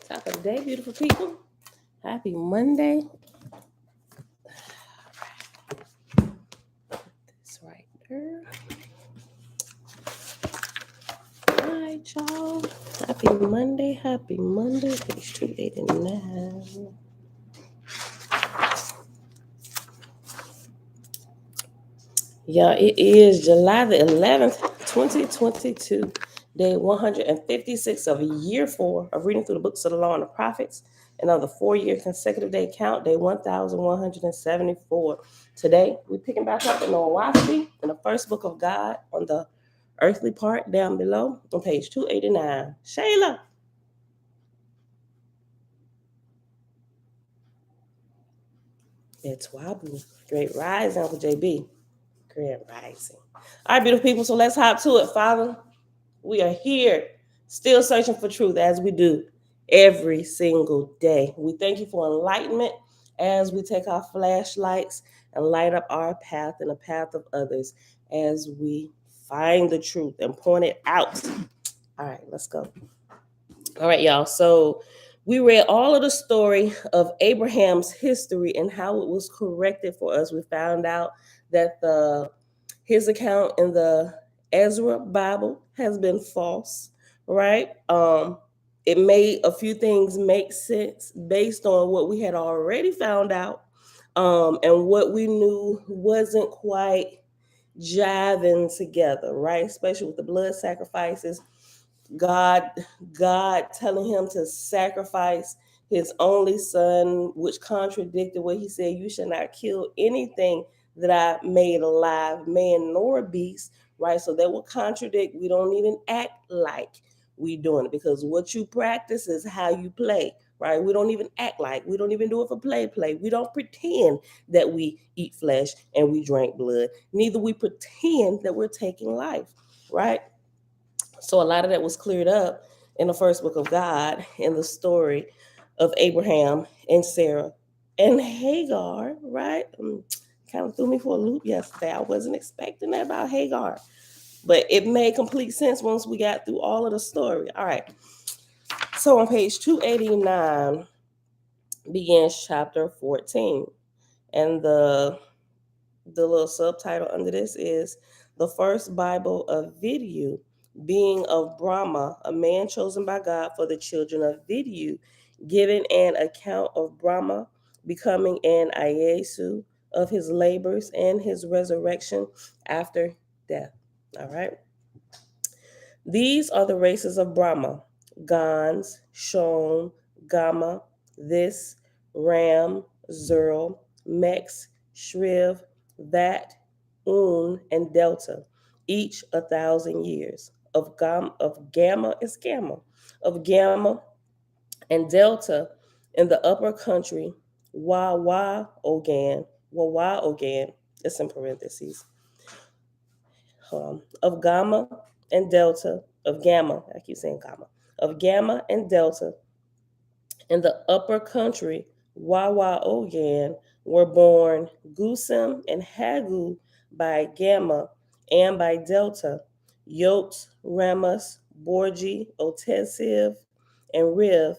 Top of the day, beautiful people. Happy Monday. This right there. All right, y'all. Happy Monday. Happy Monday. Page 289. Yeah, it is July the 11th, 2022. Day 156 of year 4 of reading through the books of the law and the prophets. And of the 4-year consecutive day count, day 1174. Today, we're picking back up in Oahspe in the first book of God on the earthly part down below on page 289. Shayla. It's Wabu. Great rise, Uncle JB. Great rising. All right, beautiful people, so let's hop to it, Father. We are here, still searching for truth as we do every single day. We thank you for enlightenment as we take our flashlights and light up our path and the path of others as we find the truth and point it out. All right, let's go. All right, y'all. So we read all of the story of Abraham's history and how it was corrected for us. We found out that his account in the Ezra Bible has been false, right? It made a few things make sense based on what we had already found out, and what we knew wasn't quite jiving together, right? Especially with the blood sacrifices. God telling him to sacrifice his only son, which contradicted what he said, you should not kill anything that I made alive, man nor beast, right? So that will contradict. We don't even act like we doing it, because what you practice is how you play, right? We don't even act like, we don't even do it for play. We don't pretend that we eat flesh and we drink blood. Neither we pretend that we're taking life, right? So a lot of that was cleared up in the first book of God in the story of Abraham and Sarah and Hagar, right? Kind of threw me for a loop yesterday. I wasn't expecting that about Hagar, but it made complete sense once we got through all of the story. All right. So on page 289 begins chapter 14. And the little subtitle under this is The First Bible of Video, Being of Brahma, a man chosen by God for the children of Vidyu, giving an account of Brahma becoming an Ayasu, of his labors and his resurrection after death. All right. These are the races of Brahma: Gans, Shon, Gama, This, Ram, Zerl, Mex, Shriv, Vat, Un, and Delta, each 1,000 years. Of Gamma is Gamma. Of Gamma and Delta in the upper country, Ogan, Ogan, it's in parentheses. Of Gamma and Delta, of Gamma, I keep saying Gamma, of Gamma and Delta in the upper country, Ogan, were born Gusem and Hagu by Gamma and by Delta, Yot, Ramus, Borgi, Otesiv, and Riv.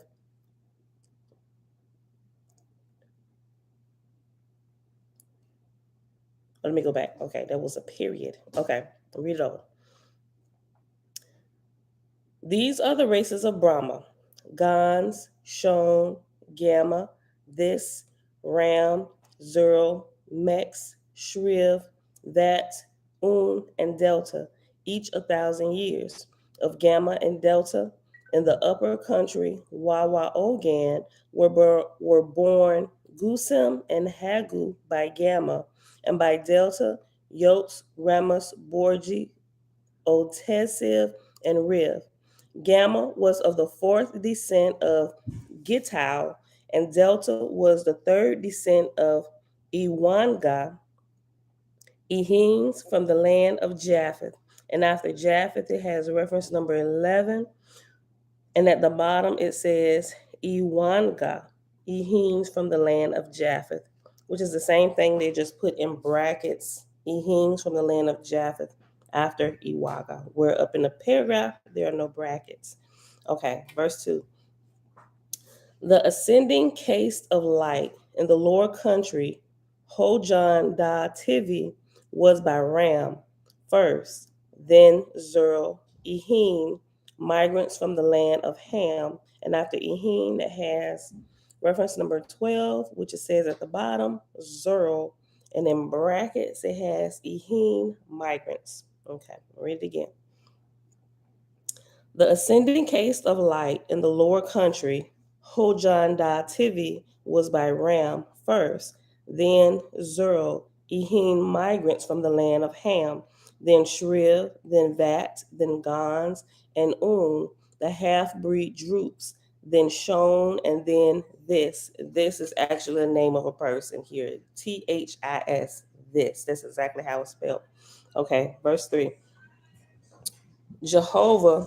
Let me go back. Okay, that was a period. Okay, read it over. These are the races of Brahma: Gans, Shon, Gamma, This, Ram, Zerl, Mex, Shriv, Vat, Un, and Delta, each 1,000 years. Of Gamma and Delta in the upper country, Ogan, were born Gusem and Hagu by Gamma, and by Delta, Yots, Ramus, Borgi, Otesiv, and Riv. Gamma was of the fourth descent of Gitau, and Delta was the third descent of Iwanga, Ehines from the land of Japheth. And after Japheth, it has reference number 11. And at the bottom, it says Iwanga, Ehines from the land of Japheth, which is the same thing they just put in brackets, Ehines from the land of Japheth after Iwaga. Where up in the paragraph, there are no brackets. Okay, verse 2. The ascending caste of light in the lower country, Hojan da Tivi, was by Ram first, then Zerl, Ehin, migrants from the land of Ham, and after Ehin it has reference number 12, which it says at the bottom, Zerl, and in brackets it has Ehin, migrants. Okay, read it again. The ascending caste of light in the lower country, Hojan da Tivi, was by Ram first, then Zerl, Ehin migrants from the land of Ham, then Shriv, then Vat, then Gons, and the half-breed Droops, then Shon, and then this. This is actually the name of a person here, This, this. That's exactly how it's spelled. Okay, verse 3. Jehovah,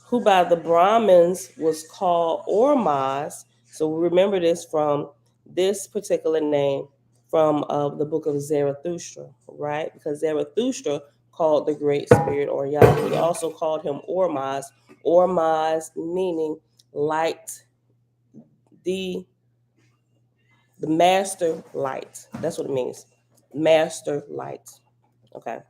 who by the Brahmins was called Ormaz. So remember this from this particular name from the book of Zarathustra, right? Because Zarathustra called the Great Spirit or Yah. He also called him Ormaz. Ormaz meaning light, the master light. That's what it means. Master light. Okay.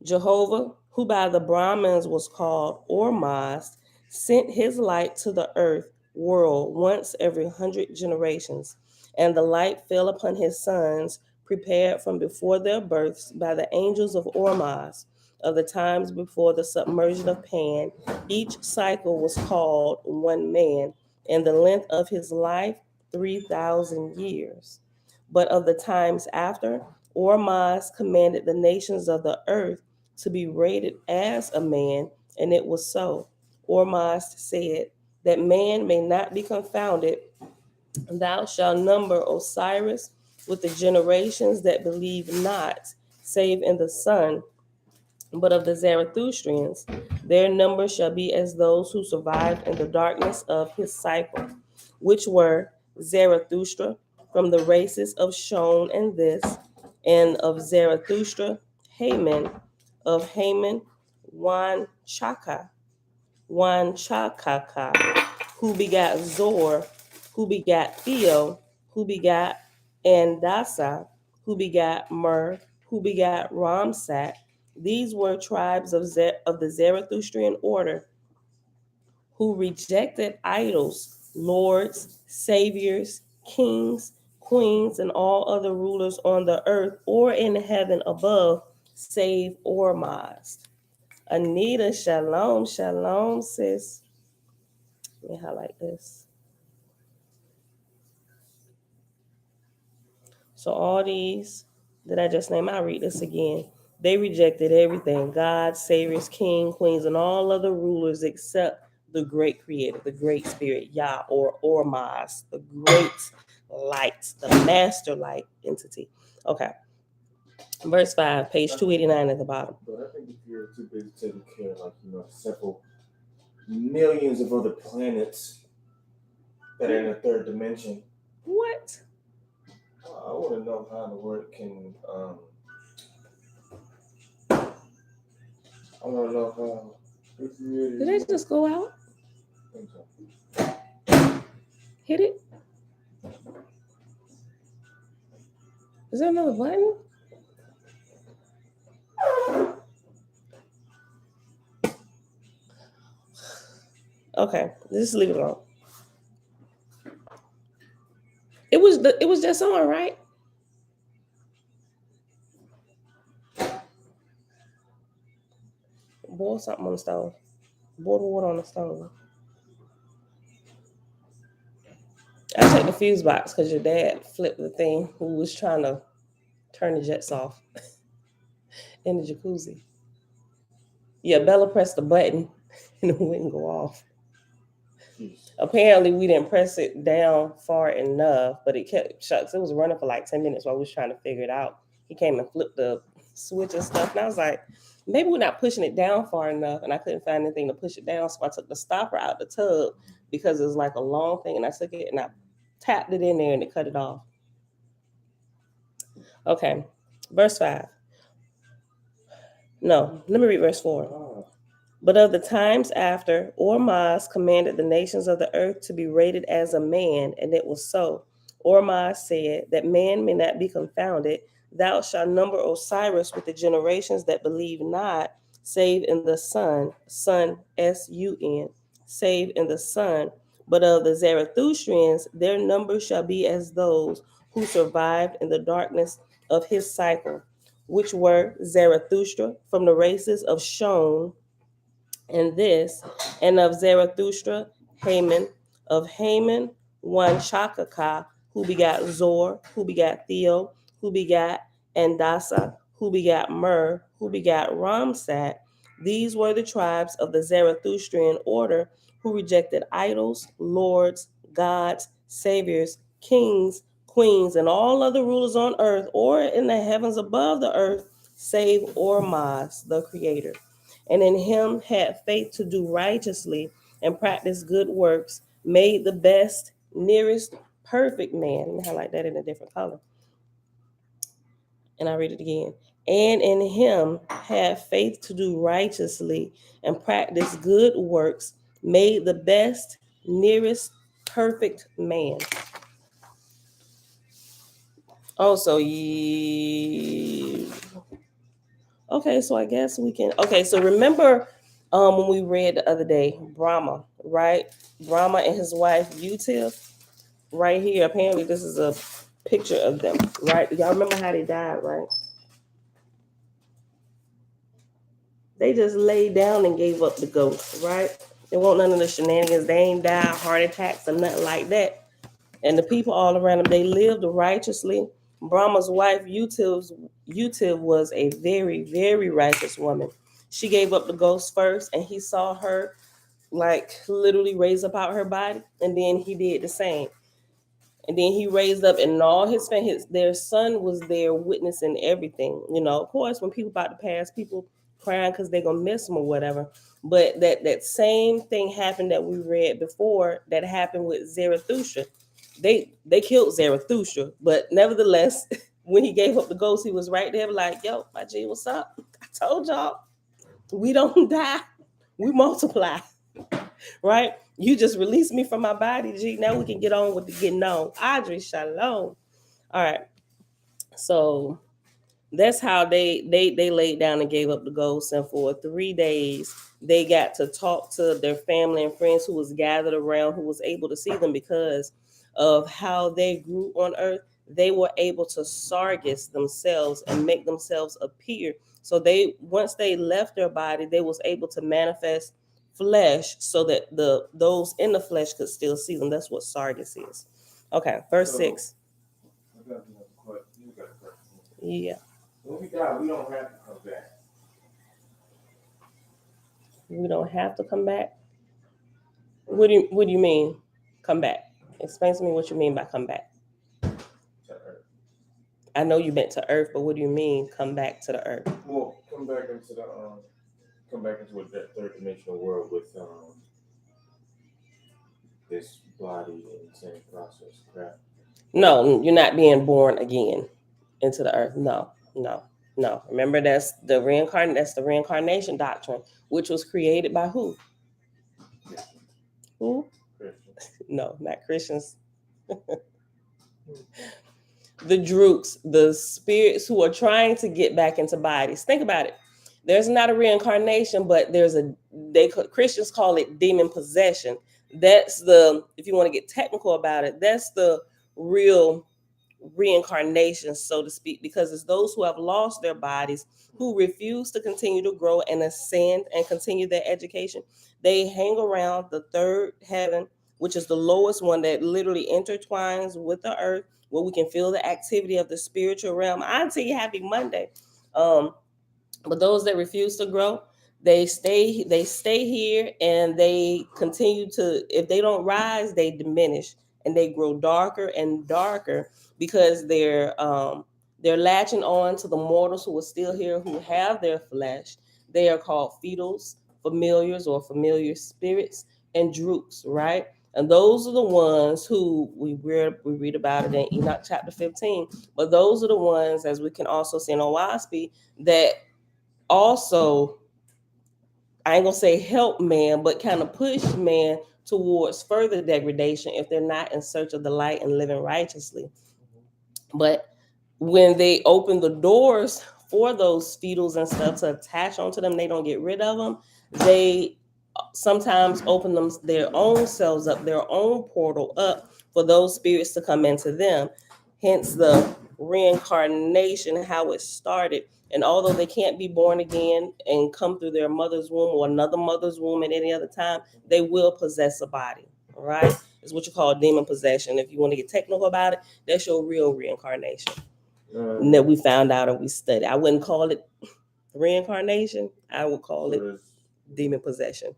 Jehovah, who by the Brahmins was called Ormazd, sent his light to the earth world once every 100 generations, and the light fell upon his sons, prepared from before their births by the angels of Ormazd, of the times before the submersion of Pan. Each cycle was called one man, and the length of his life 3,000 years. But of the times after, Ormazd commanded the nations of the earth to be rated as a man, and it was so. Ormazd said, that man may not be confounded. Thou shalt number Osiris with the generations that believe not, save in the sun. But of the Zarathustrians, their number shall be as those who survived in the darkness of his cycle, which were Zarathustra, from the races of Shon and this, and of Zarathustra, Haman, of Haman, Wanchakaka, who begat Zor, who begat Theo, who begat Andasa, who begat Mur, who begat Ramsat. These were tribes of the Zarathustrian order who rejected idols, lords, saviors, kings, queens, and all other rulers on the earth or in heaven above, save Ormazd. Anita, shalom, shalom, sis. Let me highlight this. So all these that I just named, I'll read this again. They rejected everything, God, saviors, king, queens, and all other rulers except the great creator, the great spirit, Yah, or Ormaz, the great light, the master light entity. Okay. Verse 5, page 289 at the bottom. But I think if you're too busy taking care of, several millions of other planets that are in the third dimension. What? I want to know how the word can. I want to know how. Did they just go out? I think so. Hit it? Is there another button? Okay, just leave it alone. It was just on, right? Boil something on the stove. Boil the water on the stove. I checked the fuse box because your dad flipped the thing who was trying to turn the jets off in the jacuzzi. Yeah, Bella pressed the button and it wouldn't go off. Apparently, we didn't press it down far enough, but it kept shucks. It was running for like 10 minutes while we was trying to figure it out. He came and flipped the switch and stuff, and I was like, maybe we're not pushing it down far enough, and I couldn't find anything to push it down, so I took the stopper out the tub because it was like a long thing, and I took it and I tapped it in there and it cut it off. Okay, verse 5. No, let me read verse 4. But of the times after, Ormaz commanded the nations of the earth to be rated as a man, and it was so. Ormaz said, that man may not be confounded. Thou shalt number Osiris with the generations that believe not, save in the Sun, Sun, save in the Sun. But of the Zarathustrians, their number shall be as those who survived in the darkness of his cycle, which were Zarathustra from the races of Shon, and this, and of Zarathustra, Haman, of Haman, one Chakakah, who begat Zor, who begat Theo, who begat Andasa, who begat Mur, who begat Ramsat. These were the tribes of the Zarathustrian order who rejected idols, lords, gods, saviors, kings, queens, and all other rulers on earth or in the heavens above the earth, save Ormaz, the creator, and in him had faith to do righteously and practice good works, made the best, nearest, perfect man. Let me highlight that in a different color. And I read it again. And in him had faith to do righteously and practice good works, made the best, nearest, perfect man. Also, okay, so I guess we can. Okay, so remember when we read the other day, Brahma, right? Brahma and his wife, Util, right here. Apparently, this is a picture of them, right? Y'all remember how they died, right? They just laid down and gave up the ghost, right? They won't none of the shenanigans. They ain't died, heart attacks, or nothing like that. And the people all around them, they lived righteously. Brahma's wife, Util, was a very, very righteous woman. She gave up the ghost first, and he saw her like literally raise up out her body, and then he did the same. And then he raised up, and all his family, their son was there witnessing everything. You know, of course, when people about to pass, people crying because they're gonna miss them or whatever. But that same thing happened that we read before that happened with Zarathustra. They killed Zarathustra, but nevertheless, when he gave up the ghost, he was right there, like, "Yo, my G, what's up? I told y'all, we don't die, we multiply." Right? You just released me from my body, G. Now we can get on with the getting on. Audrey, shalom. All right. So that's how they laid down and gave up the ghost. And for 3 days, they got to talk to their family and friends who was gathered around, who was able to see them because of how they grew on earth. They were able to sargis themselves and make themselves appear. So they once they left their body, they was able to manifest flesh so that those in the flesh could still see them. That's what sargis is. Okay, verse 6. I got another question. You got a question. Yeah. When we die, we don't have to come back. We don't have to come back. What do you mean come back? Explain to me what you mean by come back. To Earth. I know you meant to earth, but what do you mean come back to the earth? Well, come back into a third dimensional world with this body and same process crap. No, you're not being born again into the earth. No. Remember, that's the reincarnation doctrine, which was created by who? Christians. Who? Christians. No, not Christians. The drooks, the spirits who are trying to get back into bodies. Think about it. There's not a reincarnation, but Christians call it demon possession. That's if you want to get technical about it, that's the real reincarnation, so to speak, because it's those who have lost their bodies, who refuse to continue to grow and ascend and continue their education. They hang around the third heaven, which is the lowest one that literally intertwines with the earth, where we can feel the activity of the spiritual realm. Auntie, happy Monday. But those that refuse to grow, they stay here, and they continue to, if they don't rise, they diminish, and they grow darker and darker because they're latching on to the mortals who are still here, who have their flesh. They are called fetals, familiars, or familiar spirits, and drooks, right? And those are the ones who we read about it in Enoch chapter 15. But those are the ones, as we can also see in Oahspe, that also I ain't gonna say help man, but kind of push man towards further degradation if they're not in search of the light and living righteously. But when they open the doors for those fetals and stuff to attach onto them, they don't get rid of them. They sometimes open them their own selves up, their own portal up for those spirits to come into them. Hence the reincarnation, how it started. And although they can't be born again and come through their mother's womb or another mother's womb at any other time, they will possess a body. Right? It's what you call demon possession. If you want to get technical about it, that's your real reincarnation. That we found out and we studied. I wouldn't call it reincarnation. I would call it demon possession.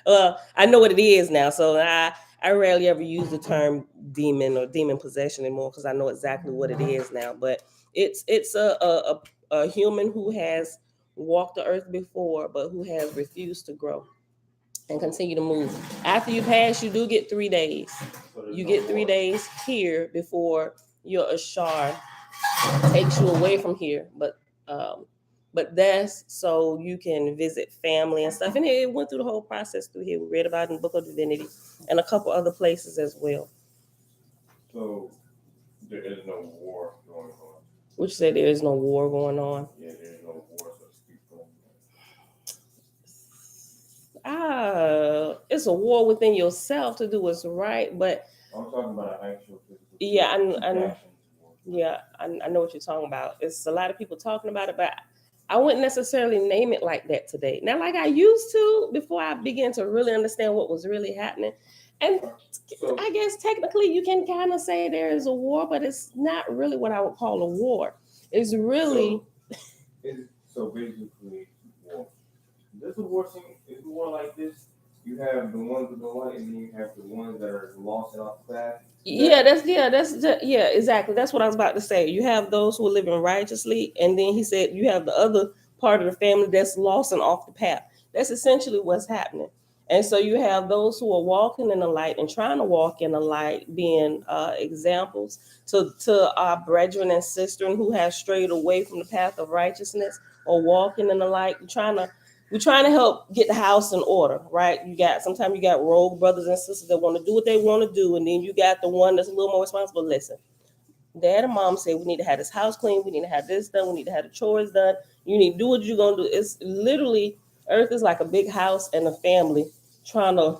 I know what it is now, so I rarely ever use the term demon or demon possession anymore because I know exactly what it is now. But it's a human who has walked the earth before, but who has refused to grow and continue to move. After you pass, you do get 3 days. You get 3 days here before your ashar takes you away from here. But that's so you can visit family and stuff. And it went through the whole process through here. We read about it in the Book of Divinity and a couple other places as well. So there is no war going on. Which said there is no war going on. Yeah, there is no war, so to speak. It's a war within yourself to do what's right, but I'm talking about an actual physical. Yeah, I know what you're talking about. It's a lot of people talking about it, but I wouldn't necessarily name it like that today. Now, like I used to before I began to really understand what was really happening. And so, I guess technically you can kind of say there is a war, but it's not really what I would call a war. It's really... So basically, war. Does the war seem, is the war like this? You have the ones with the light, and then you have the ones that are lost and off the path. Yeah, exactly. That's what I was about to say. You have those who are living righteously, and then he said you have the other part of the family that's lost and off the path. That's essentially what's happening. And so you have those who are walking in the light and trying to walk in the light, being examples to our brethren and sisters who have strayed away from the path of righteousness or walking in the light, we're trying to help get the house in order, right? Sometimes you got rogue brothers and sisters that want to do what they want to do, and then you got the one that's a little more responsible. Listen, dad and mom say we need to have this house clean, we need to have this done, we need to have the chores done. You need to do what you're gonna do. It's literally, earth is like a big house and a family trying to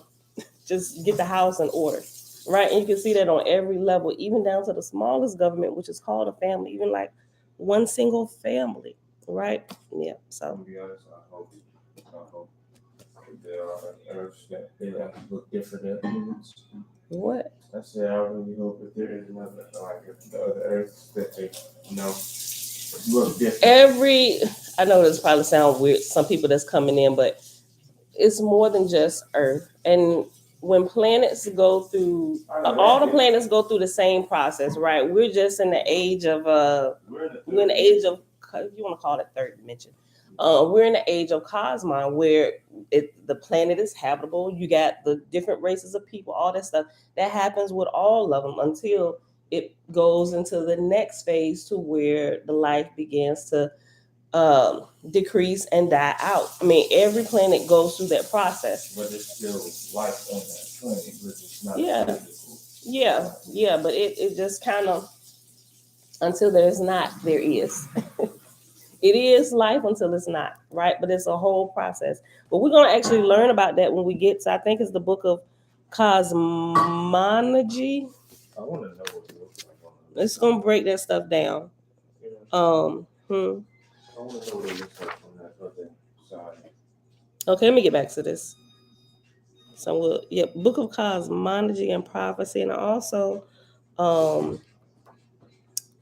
just get the house in order, right? And you can see that on every level, even down to the smallest government, which is called a family, even like one single family, right? Yeah. So to be honest, I hope there are earths that they look different than humans. What? I said I really hope that there is another, like the other earths that they look different. I know this probably sounds weird, some people that's coming in, but it's more than just Earth. And when planets go through, all the planets go through the same process, right? We're just in the age of we're in the age of, if you want to call it third dimension. We're in the age of Cosmon, where the planet is habitable. You got the different races of people, all that stuff. That happens with all of them until it goes into the next phase to where the life begins to decrease and die out. I mean, every planet goes through that process. But there's still life on that planet, but it's not physical. Yeah, but it just kind of, until there's not, there is. It is life until it's not, right? But it's a whole process. But we're going to actually learn about that when we get to, I think it's the book of cosmology. I want to know what it looks like. It's going to break that stuff down. I want to know what it looks like on that other side. Okay, let me get back to this. So, book of cosmology and prophecy, and also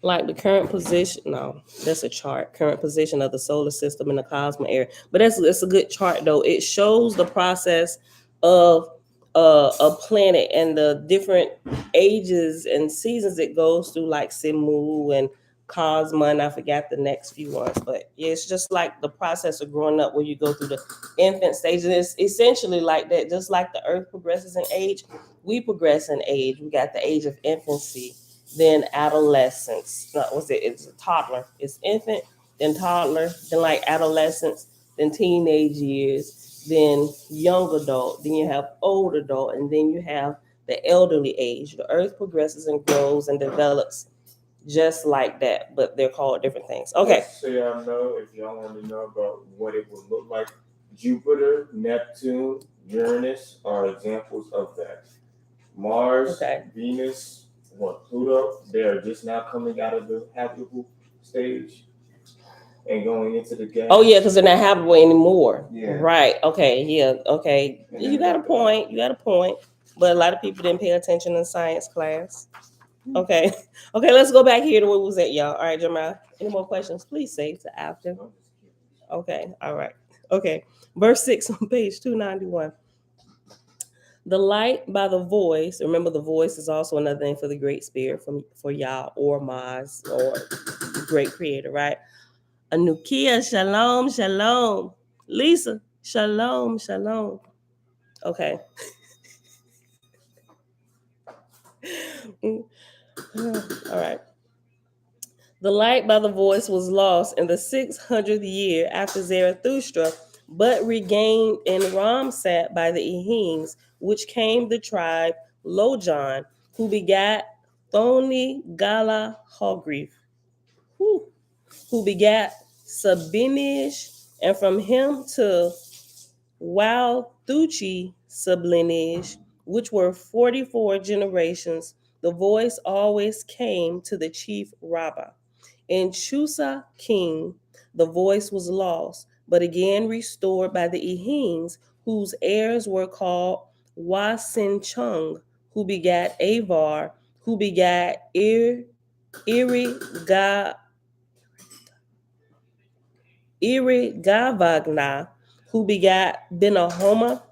like the current position. No, that's a chart. Current position of the solar system in the cosmic area. But that's a good chart though. It shows the process of a planet and the different ages and seasons it goes through, like Simu and Cosma, and I forgot the next few ones. But yeah, it's just like the process of growing up where you go through the infant stage. And it's essentially like that. Just like the earth progresses in age, we progress in age. We got the age of infancy, then adolescence. No, it's a toddler. It's infant, then toddler, then like adolescence, then teenage years, then young adult, then you have old adult, and then you have the elderly age. The earth progresses and grows and develops just like that, but they're called different things. Okay. Just so y'all know, if y'all want to know about what it would look like, Jupiter, Neptune, Uranus are examples of that. Mars, Okay. Venus, Pluto, they are just now coming out of the habitable stage and going into the gas. Oh yeah, because they're not habitable anymore. Yeah. Right. Okay. Yeah. Okay. And You got a point. You got a point. But a lot of people didn't pay attention in science class. Okay. Okay. Let's go back here to where we was at, y'all. All right, Jeremiah. Any more questions? Please say to after. Okay. All right. Okay. Verse 6 on page 291. The light by the voice. Remember, the voice is also another name for the Great Spirit for Yah or Maz or Great Creator, right? Anukia, shalom, shalom. Lisa, shalom, shalom. Okay. All right. The light by the voice was lost in the 600th year after Zarathustra, but regained in Ramsat by the Ehings, which came the tribe Lojan, who begat Thoni Gala Hogrief, who begat Sabinish, and from him to Wal-Thuchi sublineage, which were 44 generations. The voice always came to the chief Rabbah. In Chusa king, the voice was lost, but again restored by the Ehings, whose heirs were called Wasin Chung, who begat Avar, who begat Irigavagna, who begat Benahoma,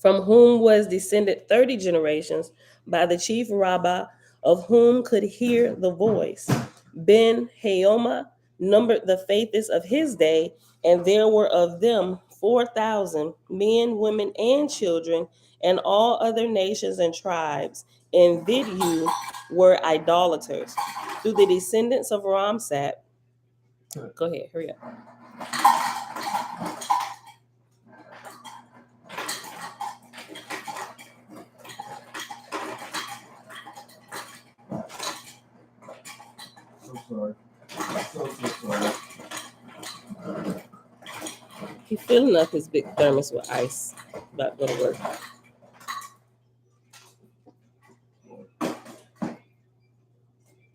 from whom was descended 30 generations by the chief Rabbah, of whom could hear the voice. Ben Haoma numbered the Faithists of his day, and there were of them 4,000 men, women, and children, and all other nations and tribes. In Vidyu were idolaters. Through the descendants of Ramsat, go ahead, hurry up. So sorry. So sorry. He's filling up his big thermos with ice. About to go to work.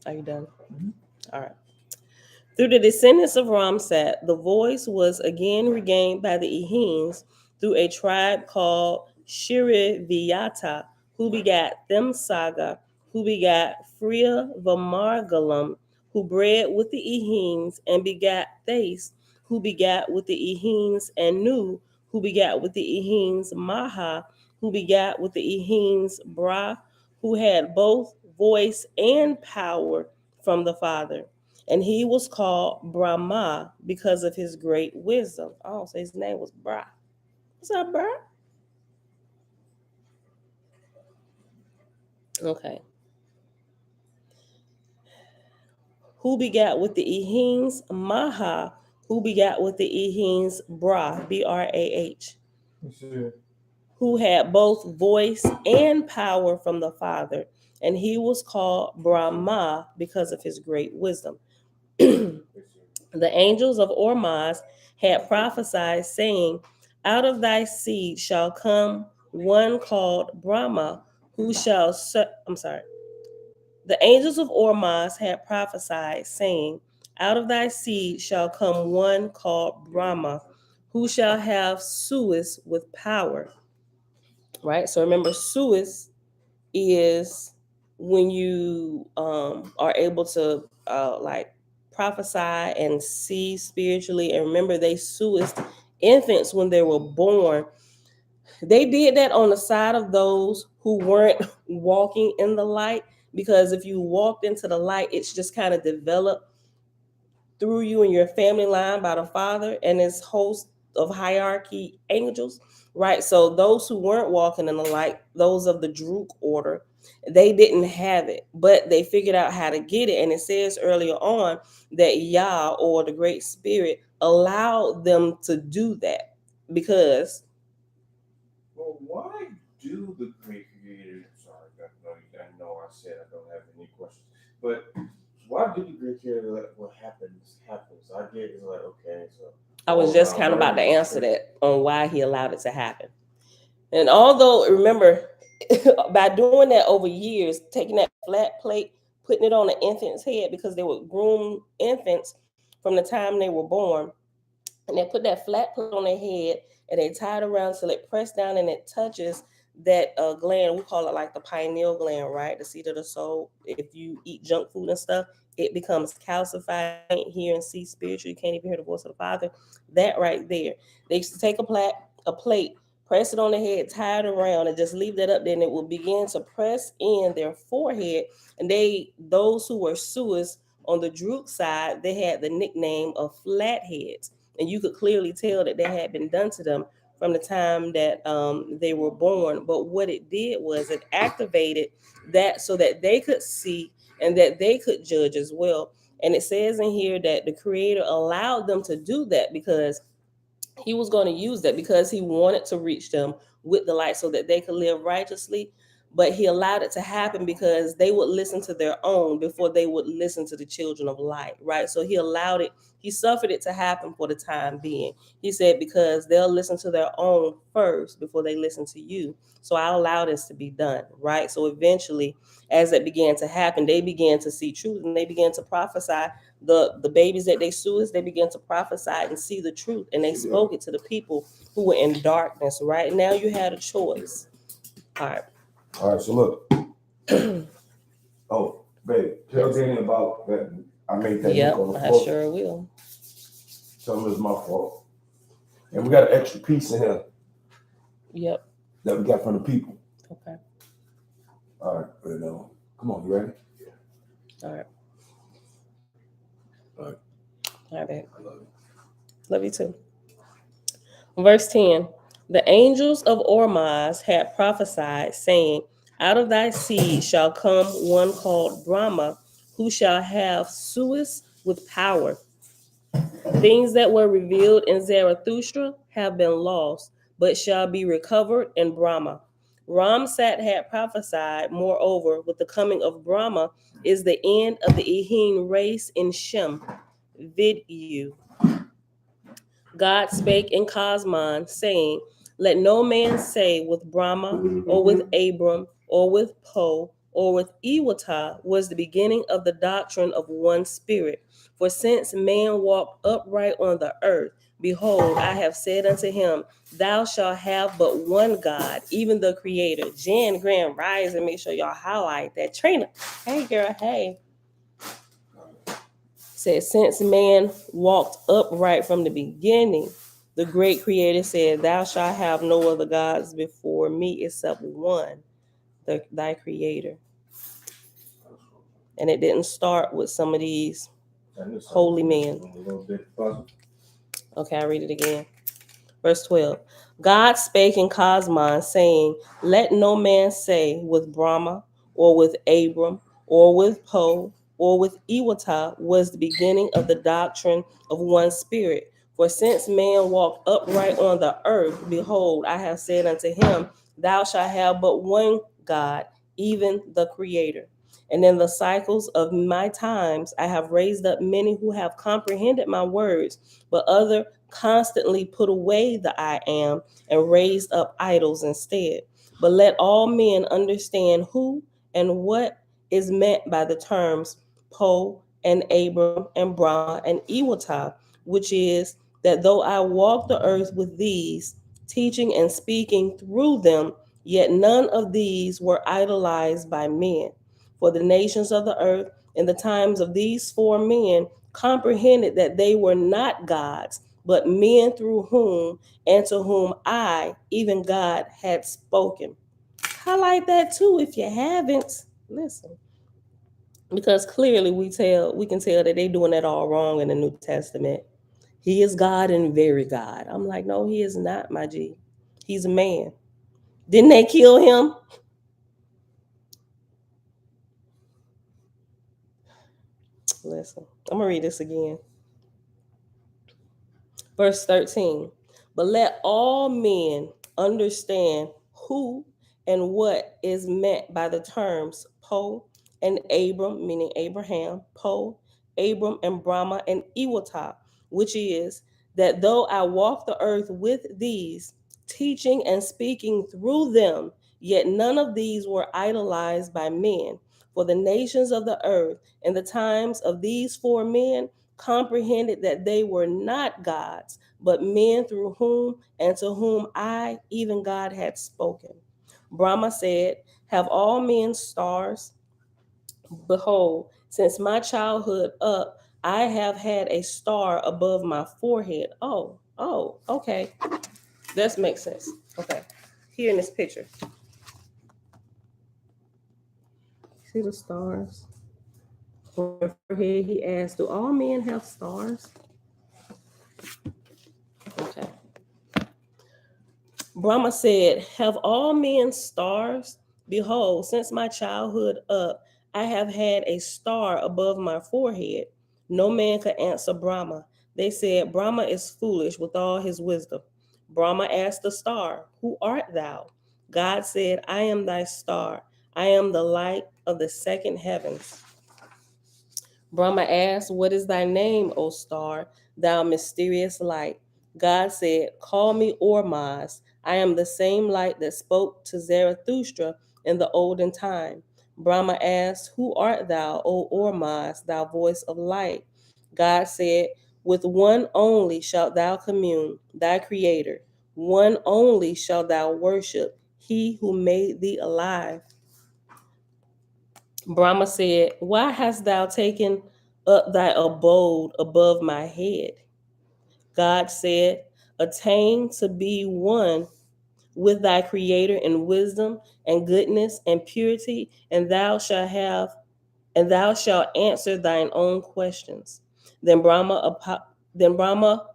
Are you done? Mm-hmm. All right. Through the descendants of Ramsat, the voice was again regained by the Ehines through a tribe called Shiriviyata, who begat Themsaga, who begat Phria Vamargalam, who bred with the Ehines, and begat Thais, who begat with the Ehines, and Nu, who begat with the Ehines Maha, who begat with the Ehines Bra, who had both voice and power from the Father. And he was called Brahma because of his great wisdom. Oh, so his name was Bra. What's up, Bra? Okay. Who begat with the Ehines Maha, who begat with the Ehines Bra, Brah, Sure. who had both voice and power from the Father. And he was called Brahma because of his great wisdom. The angels of Ormaz had prophesied, saying, out of thy seed shall come one called Brahma, who shall the angels of Ormaz had prophesied, saying, out of thy seed shall come one called Brahma, who shall have Suis with power. Right? So remember, Suis is when you are able to like prophesy and see spiritually. And remember, they sued infants when they were born. They did that on the side of those who weren't walking in the light, because if you walked into the light, it's just kind of developed through you and your family line by the Father and his host of hierarchy angels, right? So those who weren't walking in the light, those of the Druk order, they didn't have it, but they figured out how to get it. And it says earlier on that Yah, or the Great Spirit, allowed them to do that. because Well, why do the great creator? Sorry, I know I said I don't have any questions, but why do the great creator let what happens? I get it's like okay, so I was all just around kind of about to learning is answer great. that on why he allowed it to happen. And although, remember, by doing that over years, taking that flat plate, putting it on an infant's head, because they would groom infants from the time they were born, and they put that flat plate on their head and they tie it around till it pressed down and it touches that gland. We call it like the pineal gland, right? The seat of the soul. If you eat junk food and stuff, it becomes calcified. You can't hear and see spiritual. You can't even hear the voice of the Father. That right there. They used to take a plate, press it on the head, tie it around, and just leave that up there, and it will begin to press in their forehead. And those who were Suis on the Drook side, they had the nickname of flatheads, and you could clearly tell that that had been done to them from the time that they were born. But what it did was it activated that so that they could see and that they could judge as well. And it says in here that the Creator allowed them to do that because he was going to use that, because he wanted to reach them with the light so that they could live righteously. But he allowed it to happen because they would listen to their own before they would listen to the children of light, right? So he allowed it, he suffered it to happen for the time being. He said, because they'll listen to their own first before they listen to you. So I allow this to be done, right? So eventually, as it began to happen, they began to see truth and they began to prophesy. The babies that they sued, they began to prophesy and see the truth, and they spoke it to the people who were in darkness. Right now, you had a choice. All right. All right, so look. Oh, babe, tell Yes. Danny about that. I made that Yep, look on the I floor. sure will. Tell him it's my fault. And we got an extra piece in here Yep. that we got from the people. Okay. All right, but come on, you ready? All right. All right. All right, babe. I love you. Love you too. Verse 10. The angels of Ormuz had prophesied, saying, out of thy seed shall come one called Brahma, who shall have Suis with power. Things that were revealed in Zarathustra have been lost, but shall be recovered in Brahma. Ramsat had prophesied, moreover, with the coming of Brahma is the end of the Ehin race in Shem. Vid you. God spake in Cosmon, saying, let no man say with Brahma, or with Abram, or with Po, or with Iwata was the beginning of the doctrine of one spirit. For since man walked upright on the earth, behold, I have said unto him, thou shalt have but one God, even the Creator. Jan Grand Rise, and make sure y'all highlight that. Trina, hey girl, hey. Said, since man walked upright from the beginning, the great Creator said, thou shalt have no other gods before me except one, thy Creator. And it didn't start with some of these holy men. Okay, I read it again. Verse 12. God spake in Cosmon, saying, let no man say with Brahma, or with Abram, or with Po, or with Iwata was the beginning of the doctrine of one spirit. For since man walked upright on the earth, behold, I have said unto him, thou shalt have but one God, even the Creator. And in the cycles of my times, I have raised up many who have comprehended my words, but other constantly put away the I am and raised up idols instead. But let all men understand who and what is meant by the terms Po and Abram and Brahma and Iwata, which is that though I walk the earth with these, teaching and speaking through them, yet none of these were idolized by men. For the nations of the earth in the times of these four men comprehended that they were not gods, but men through whom and to whom I, even God, had spoken. Highlight that too if you haven't. Listen. Because clearly we can tell that they're doing that all wrong in the New Testament. He is God and very God. I'm like, no, he is not, my G. He's a man. Didn't they kill him? Listen, I'm gonna read this again. Verse 13. But let all men understand who and what is meant by the terms Po and Abram, meaning Abraham, Po, Abram, and Brahma, and Iwata, which is that though I walk the earth with these, teaching and speaking through them, yet none of these were idolized by men. For the nations of the earth in the times of these four men comprehended that they were not gods, but men through whom and to whom I, even God, had spoken. Brahma said, have all men stars? Behold, since my childhood up, I have had a star above my forehead. Okay. That makes sense. Okay. Here in this picture. See the stars? On your forehead, he asked, do all men have stars? Okay. Brahma said, have all men stars? Behold, since my childhood up, I have had a star above my forehead. No man could answer Brahma. They said, Brahma is foolish with all his wisdom. Brahma asked the star, who art thou? God said, I am thy star. I am the light of the second heavens. Brahma asked, what is thy name, O star, thou mysterious light? God said, call me Ormaz. I am the same light that spoke to Zarathustra in the olden time. Brahma asked, who art thou, O Ormaz, thou voice of light? God said, with one only shalt thou commune, thy creator. One only shalt thou worship, he who made thee alive. Brahma said, why hast thou taken up thy abode above my head? God said, attain to be one with thy creator in wisdom and goodness and purity, and thou shalt answer thine own questions. Then Brahma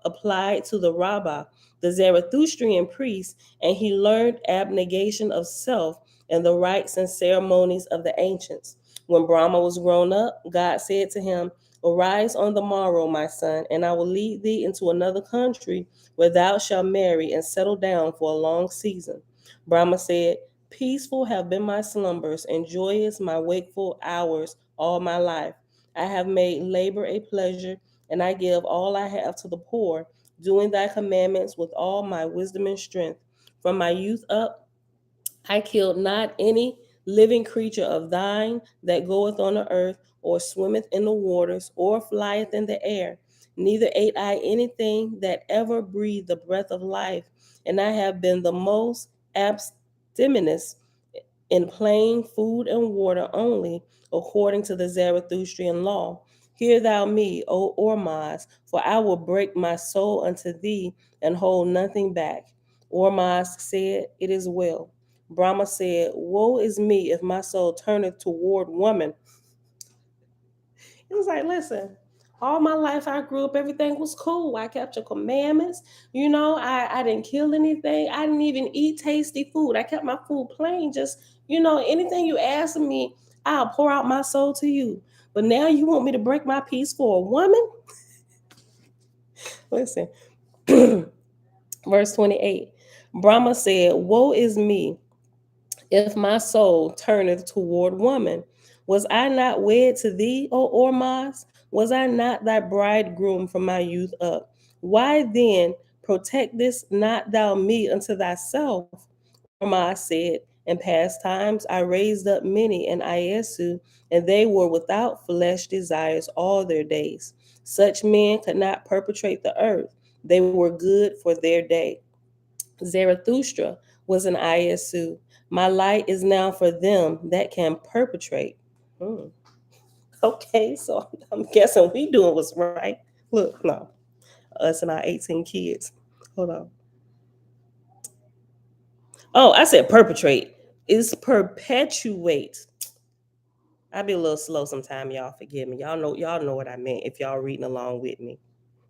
applied to the Rabbah, the Zarathustrian priest, and he learned abnegation of self and the rites and ceremonies of the ancients. When Brahma was grown up, God said to him, arise on the morrow, my son, and I will lead thee into another country where thou shalt marry and settle down for a long season. Brahma said, peaceful have been my slumbers, and joyous my wakeful hours all my life. I have made labor a pleasure, and I give all I have to the poor, doing thy commandments with all my wisdom and strength. From my youth up, I killed not any living creature of thine that goeth on the earth, or swimmeth in the waters, or flieth in the air. Neither ate I anything that ever breathed the breath of life, and I have been the most abstemious in plain food and water only, according to the Zarathustrian law. Hear thou me, O Ormaz, for I will break my soul unto thee and hold nothing back. Ormaz said, it is well. Brahma said, woe is me if my soul turneth toward woman. It was like, listen, all my life I grew up, everything was cool. I kept your commandments. I didn't kill anything. I didn't even eat tasty food. I kept my food plain. Just, anything you ask of me, I'll pour out my soul to you. But now you want me to break my peace for a woman? Listen, verse 28. Brahma said, woe is me if my soul turneth toward woman. Was I not wed to thee, O Ormaz? Was I not thy bridegroom from my youth up? Why then protectest not thou me unto thyself? Ormaz said, in past times I raised up many in Iesu, and they were without flesh desires all their days. Such men could not perpetrate the earth. They were good for their day. Zarathustra was an Iesu. My light is now for them that can perpetrate. Okay, so I'm guessing we doing what's right. Look, no, us and our 18 kids. Hold on. Oh, I said perpetrate. It's perpetuate. I be a little slow sometime, y'all. Forgive me. Y'all know what I meant if y'all reading along with me.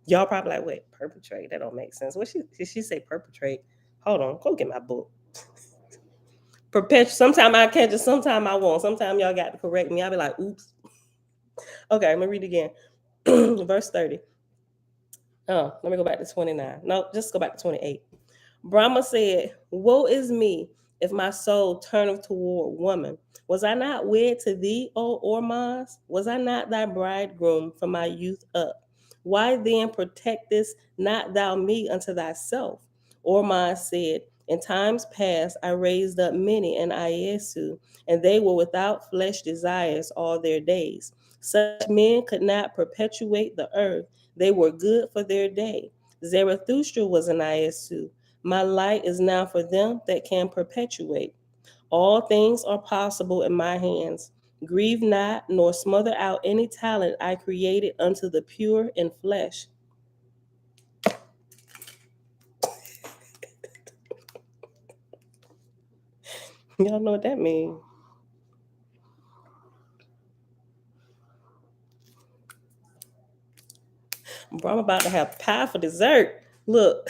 Y'all probably like, wait, perpetrate? That don't make sense. Did she say perpetrate? Hold on, go get my book. Perpetuate. Sometimes I catch it, sometimes I won't. Sometimes y'all got to correct me. I'll be like, oops. Okay, I'm gonna read again. Verse 30. Oh, let me go back to 29. No, just go back to 28. Brahma said, "Woe is me if my soul turneth toward woman. Was I not wed to thee, O Ormaz? Was I not thy bridegroom from my youth up? Why then protectest not thou me unto thyself?" Ormaz said, "In times past I raised up many in Iesu, and they were without flesh desires all their days. Such men could not perpetuate the earth. They were good for their day. Zarathustra was an Iesu. My light is now for them that can perpetuate. All things are possible in my hands. Grieve not, nor smother out any talent I created unto the pure in flesh." Y'all know what that means. Bro, I'm about to have pie for dessert. Look.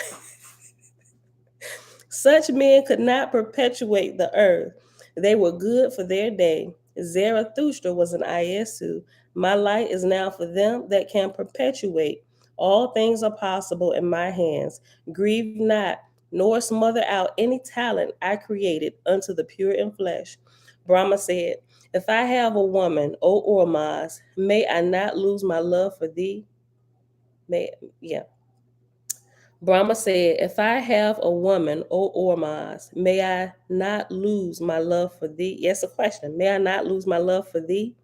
Such men could not perpetuate the earth. They were good for their day. Zarathustra was an Iesu. My light is now for them that can perpetuate. All things are possible in my hands. Grieve not, nor smother out any talent I created unto the pure in flesh. Brahma said, "If I have a woman, O Ormaz, may I not lose my love for thee?" May, yeah. Brahma said, "If I have a woman, O Ormaz, may I not lose my love for thee?" Yes, a question. May I not lose my love for thee?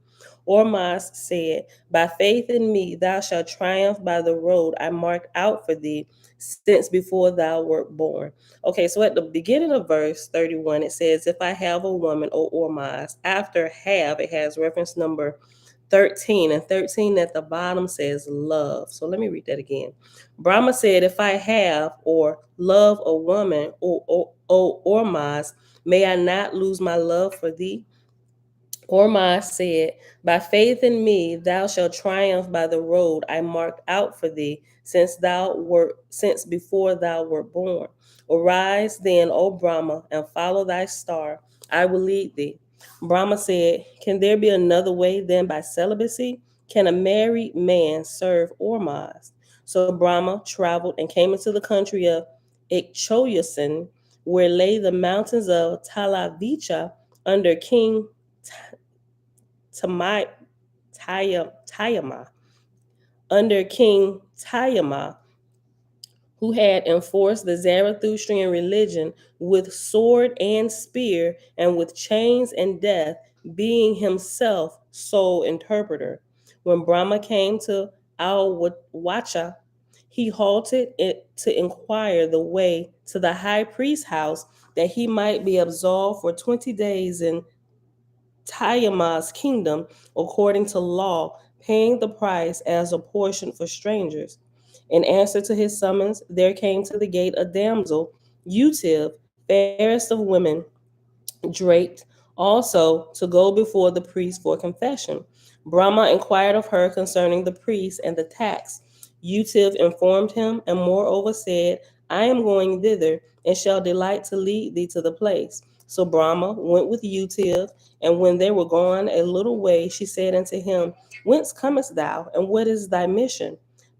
Ormaz said, "By faith in me, thou shalt triumph by the road I marked out for thee since before thou wert born." Okay, so at the beginning of verse 31, it says, "If I have a woman, O Ormaz." After have, it has reference number 13, and 13 at the bottom says love. So let me read that again. Brahma said, "If I have or love a woman, O Ormaz, may I not lose my love for thee?" Ormaz said, "By faith in me, thou shalt triumph by the road I marked out for thee, since before thou wert born. Arise then, O Brahma, and follow thy star. I will lead thee." Brahma said, "Can there be another way than by celibacy? Can a married man serve Ormaz?" So Brahma traveled and came into the country of Ikchoyasin, where lay the mountains of Talavicha under King Tamai, Tayama, under King Tayama, who had enforced the Zarathustrian religion with sword and spear, and with chains and death, being himself sole interpreter. When Brahma came to Al-Wacha, he halted it to inquire the way to the high priest's house, that he might be absolved for 20 days in Tayama's kingdom according to law, paying the price as a portion for strangers. In answer to his summons, there came to the gate a damsel, Utiv, fairest of women, draped, also to go before the priest for confession. Brahma inquired of her concerning the priest and the tax. Utiv informed him, and moreover said, "I am going thither, and shall delight to lead thee to the place." So Brahma went with Utiv, and when they were gone a little way, she said unto him, "Whence comest thou, and what is thy mission?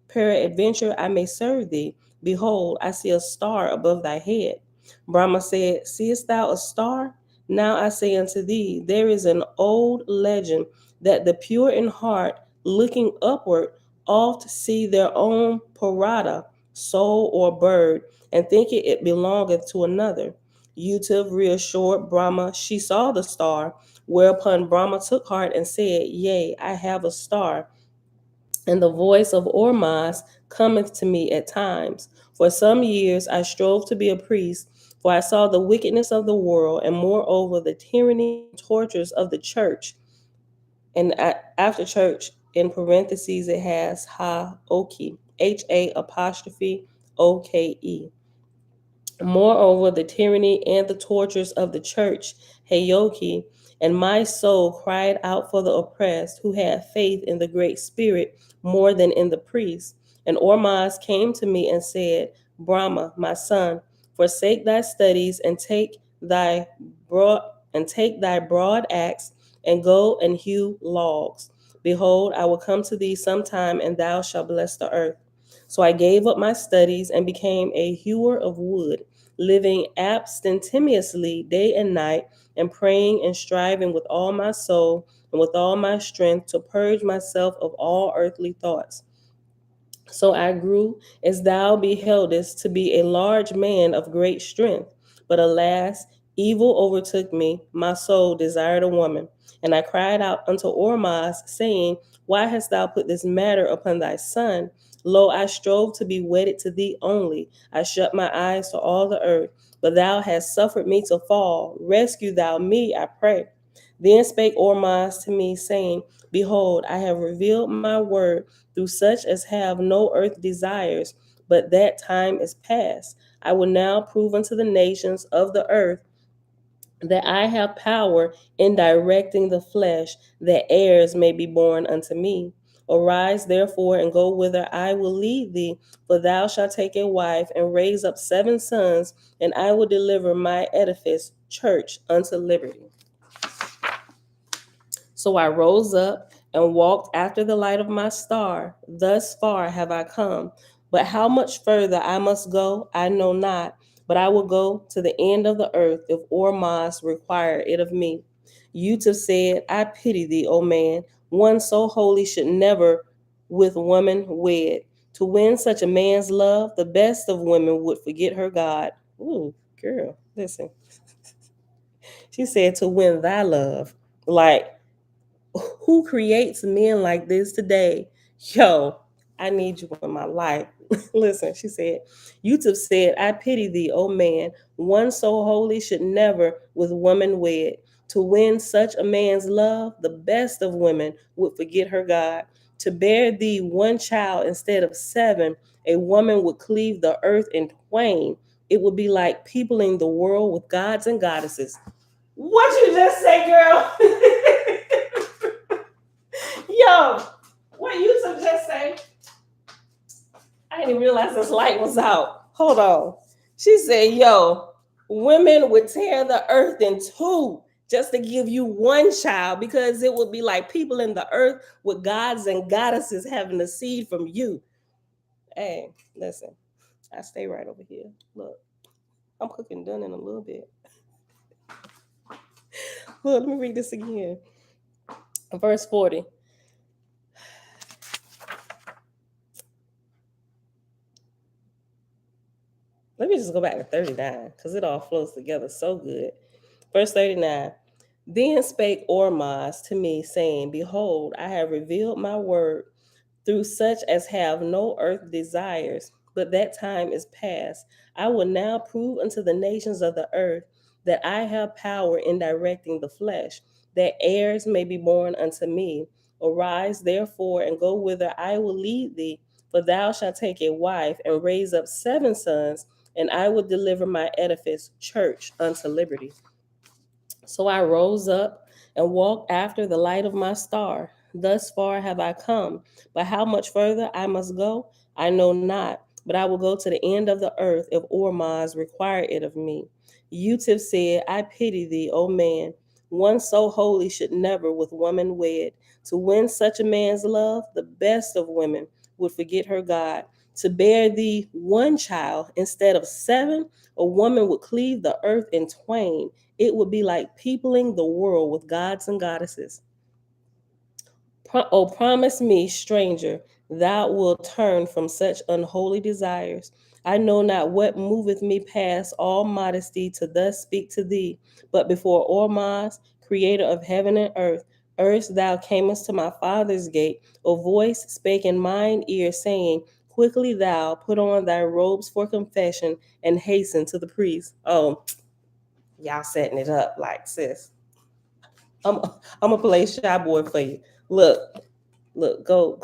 Peradventure I may serve thee. Behold, I see a star above thy head." Brahma said, "Seest thou a star? Now I say unto thee, there is an old legend that the pure in heart, looking upward, oft see their own parada, soul or bird, and thinking it belongeth to another." Utiv reassured Brahma she saw the star, whereupon Brahma took heart and said, "Yea, I have a star, and the voice of Ormaz cometh to me at times. For some years I strove to be a priest, for I saw the wickedness of the world, and moreover the tyranny and tortures of the church." And after church, in parentheses, it has ha-oke, H-A apostrophe O-K-E. Moreover, the tyranny and the tortures of the church, Heyoki, and my soul cried out for the oppressed, who had faith in the Great Spirit more than in the priest. And Ormaz came to me and said, "Brahma, my son, forsake thy studies and broad take thy broad axe and go and hew logs. Behold, I will come to thee sometime, and thou shalt bless the earth." So I gave up my studies and became a hewer of wood, living abstemiously day and night, and praying and striving with all my soul and with all my strength to purge myself of all earthly thoughts. So I grew, as thou beheldest, to be a large man of great strength. But alas, evil overtook me, my soul desired a woman. And I cried out unto Ormaz, saying, Why hast thou put this matter upon thy son? Lo, I strove to be wedded to thee only. I shut my eyes to all the earth. But thou hast suffered me to fall. Rescue thou me, I pray. Then spake Ormaz to me, saying, Behold, I have revealed my word through such as have no earth desires, but that time is past. I will now prove unto the nations of the earth that I have power in directing the flesh, that heirs may be born unto me. Arise therefore and go whither I will lead thee, for thou shalt take a wife and raise up 7 sons, and I will deliver my edifice, church, unto liberty. So I rose up and walked after the light of my star. Thus far have I come. But how much further I must go, I know not. But I will go to the end of the earth if Ormaz require it of me. Yusuf said, I pity thee, O man. One so holy should never with woman wed. To win such a man's love, the best of women would forget her God. Ooh, girl, listen. She said to win thy love. Like, who creates men like this today? Yo, I need you in my life. Listen, she said, YouTube said, I pity thee, O man. One so holy should never with woman wed. To win such a man's love, the best of women would forget her God. To bear thee one child instead of 7, a woman would cleave the earth in twain. It would be like peopling the world with gods and goddesses. What you just say, girl? Yo, what you just say? I didn't even realize this light was out. Hold on. She said, yo, women would tear the earth in two just to give you one child, because it would be like people in the earth with gods and goddesses having the seed from you. Hey, listen, I stay right over here. Look, I'm cooking done in a little bit. Look, let me read this again. Verse 40. Let me just go back to 39 because it all flows together so good. Verse 39. Then spake Ormaz to me, saying, Behold, I have revealed my word through such as have no earth desires, but that time is past. I will now prove unto the nations of the earth that I have power in directing the flesh, that heirs may be born unto me. Arise, therefore, and go whither I will lead thee, for thou shalt take a wife and raise up 7 sons, and I will deliver my edifice, church, unto liberty. So I rose up and walked after the light of my star. Thus far have I come, but how much further I must go, I know not. But I will go to the end of the earth if Ormaz require it of me. Yusuf said, I pity thee, O man. One so holy should never with woman wed. To win such a man's love, the best of women would forget her God. To bear thee one child instead of 7, a woman would cleave the earth in twain. It would be like peopling the world with gods and goddesses. Oh, promise me, stranger, thou wilt turn from such unholy desires. I know not what moveth me past all modesty to thus speak to thee, but before Ormaz, creator of heaven and earth, erst thou camest to my father's gate, a voice spake in mine ear, saying, Quickly thou put on thy robes for confession and hasten to the priest. Oh, y'all setting it up like, sis. I'm I'm gonna play shy boy for you. Look, go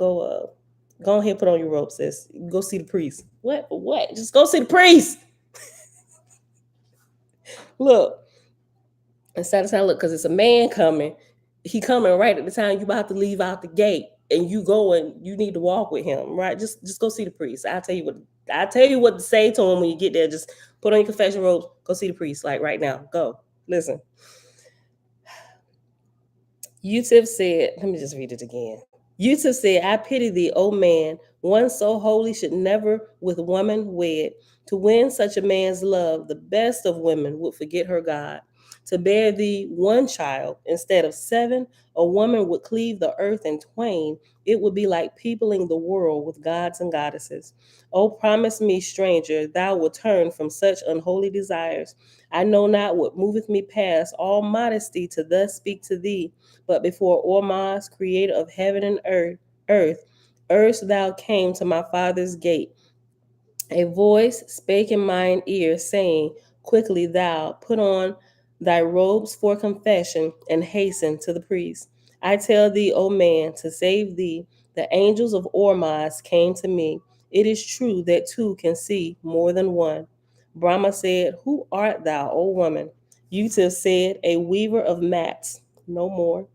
ahead, put on your robe, sis. Go see the priest. What? What? Just go see the priest. Look, instead of saying, look, because it's a man coming. He coming right at the time you about to leave out the gate, and you go and you need to walk with him, right? Just go see the priest. I'll tell you what to say to him when you get there. Just put on your confession robes. Go see the priest, like right now. Go. Listen. Yusuf said, let me just read it again. Yusuf said, I pity thee, O man. One so holy should never with woman wed. To win such a man's love, the best of women would forget her God. To bear thee one child instead of seven, a woman would cleave the earth in twain. It would be like peopling the world with gods and goddesses. O promise me, stranger, thou wilt turn from such unholy desires. I know not what moveth me past all modesty to thus speak to thee, but before Ormaz, creator of heaven and earth, erst thou came to my father's gate. A voice spake in mine ear, saying, quickly thou put on thy robes for confession and hasten to the priest. I tell thee, O man, to save thee, the angels of Ormaz came to me. It is true that two can see more than one. Brahma said, who art thou, O woman? Utif said, a weaver of mats, no more.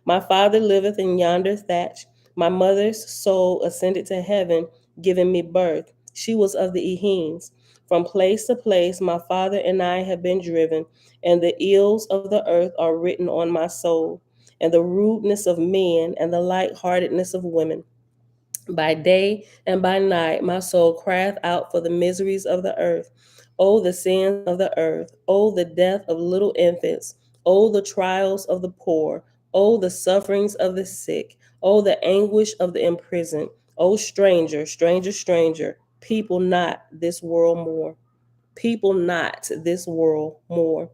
My father liveth in yonder thatch. My mother's soul ascended to heaven, giving me birth. She was of the Ehines. From place to place my father and I have been driven, and the ills of the earth are written on my soul, and the rudeness of men and the light-heartedness of women. By day and by night, my soul crieth out for the miseries of the earth. Oh, the sins of the earth. Oh, the death of little infants. Oh, the trials of the poor. Oh, the sufferings of the sick. Oh, the anguish of the imprisoned. Oh, stranger, stranger, stranger, people not this world more. People not this world more.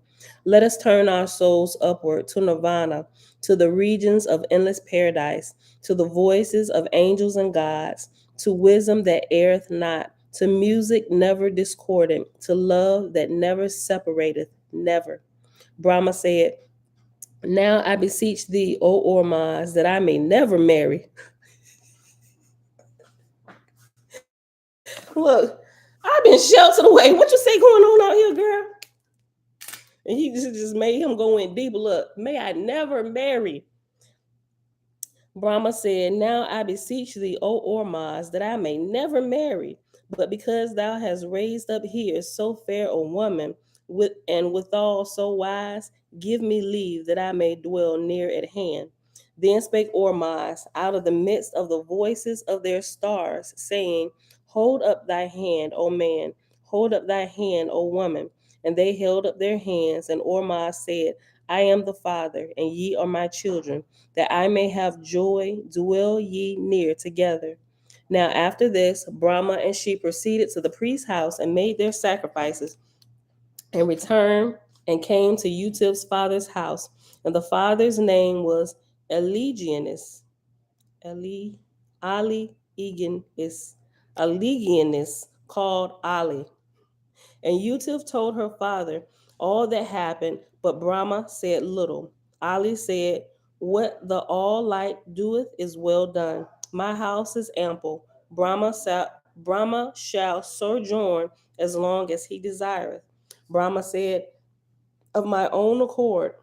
Let us turn our souls upward to nirvana, to the regions of endless paradise, to the voices of angels and gods, to wisdom that erreth not, to music never discordant, to love that never separateth, never. Brahma said, now I beseech thee, O Ormaz, that I may never marry. Look, I've been sheltered away. What you say going on out here, girl? And he just made him go in deeper. Look, may I never marry. Brahma said, now I beseech thee, O Ormaz, that I may never marry. But because thou hast raised up here so fair a woman, and withal so wise, give me leave that I may dwell near at hand. Then spake Ormaz out of the midst of the voices of their stars, saying, hold up thy hand, O man, hold up thy hand, O woman. And they held up their hands, and Ormaz said, I am the Father, and ye are my children, that I may have joy, dwell ye near together. Now after this, Brahma and she proceeded to the priest's house and made their sacrifices, and returned and came to Utif's father's house. And the father's name was Eligianus, Eli, Ali Eganus, Eligianus, called Ali. And Utif told her father all that happened, but Brahma said little. Ali said, what the all light doeth is well done. My house is ample. Brahma shall sojourn as long as he desireth. Brahma said, of my own accord,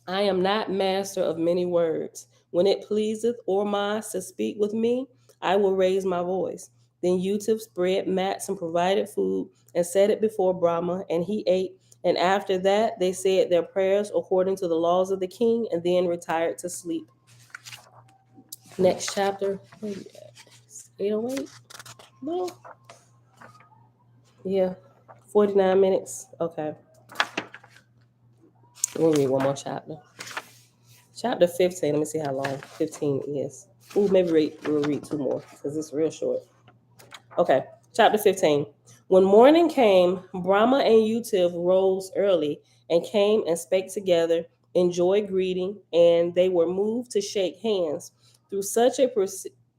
I am not master of many words. When it pleaseth Ormaz to speak with me, I will raise my voice. Then Utif spread mats and provided food and set it before Brahma, and he ate. And after that, they said their prayers according to the laws of the king, and then retired to sleep. Next chapter. 808? No. Yeah. 49 minutes. Okay. We'll read one more chapter. Chapter 15. Let me see how long 15 is. Ooh, maybe we'll read two more because it's real short. Okay, chapter 15. When morning came, Brahma and Utiv rose early and came and spake together, enjoyed greeting, and they were moved to shake hands. Through such a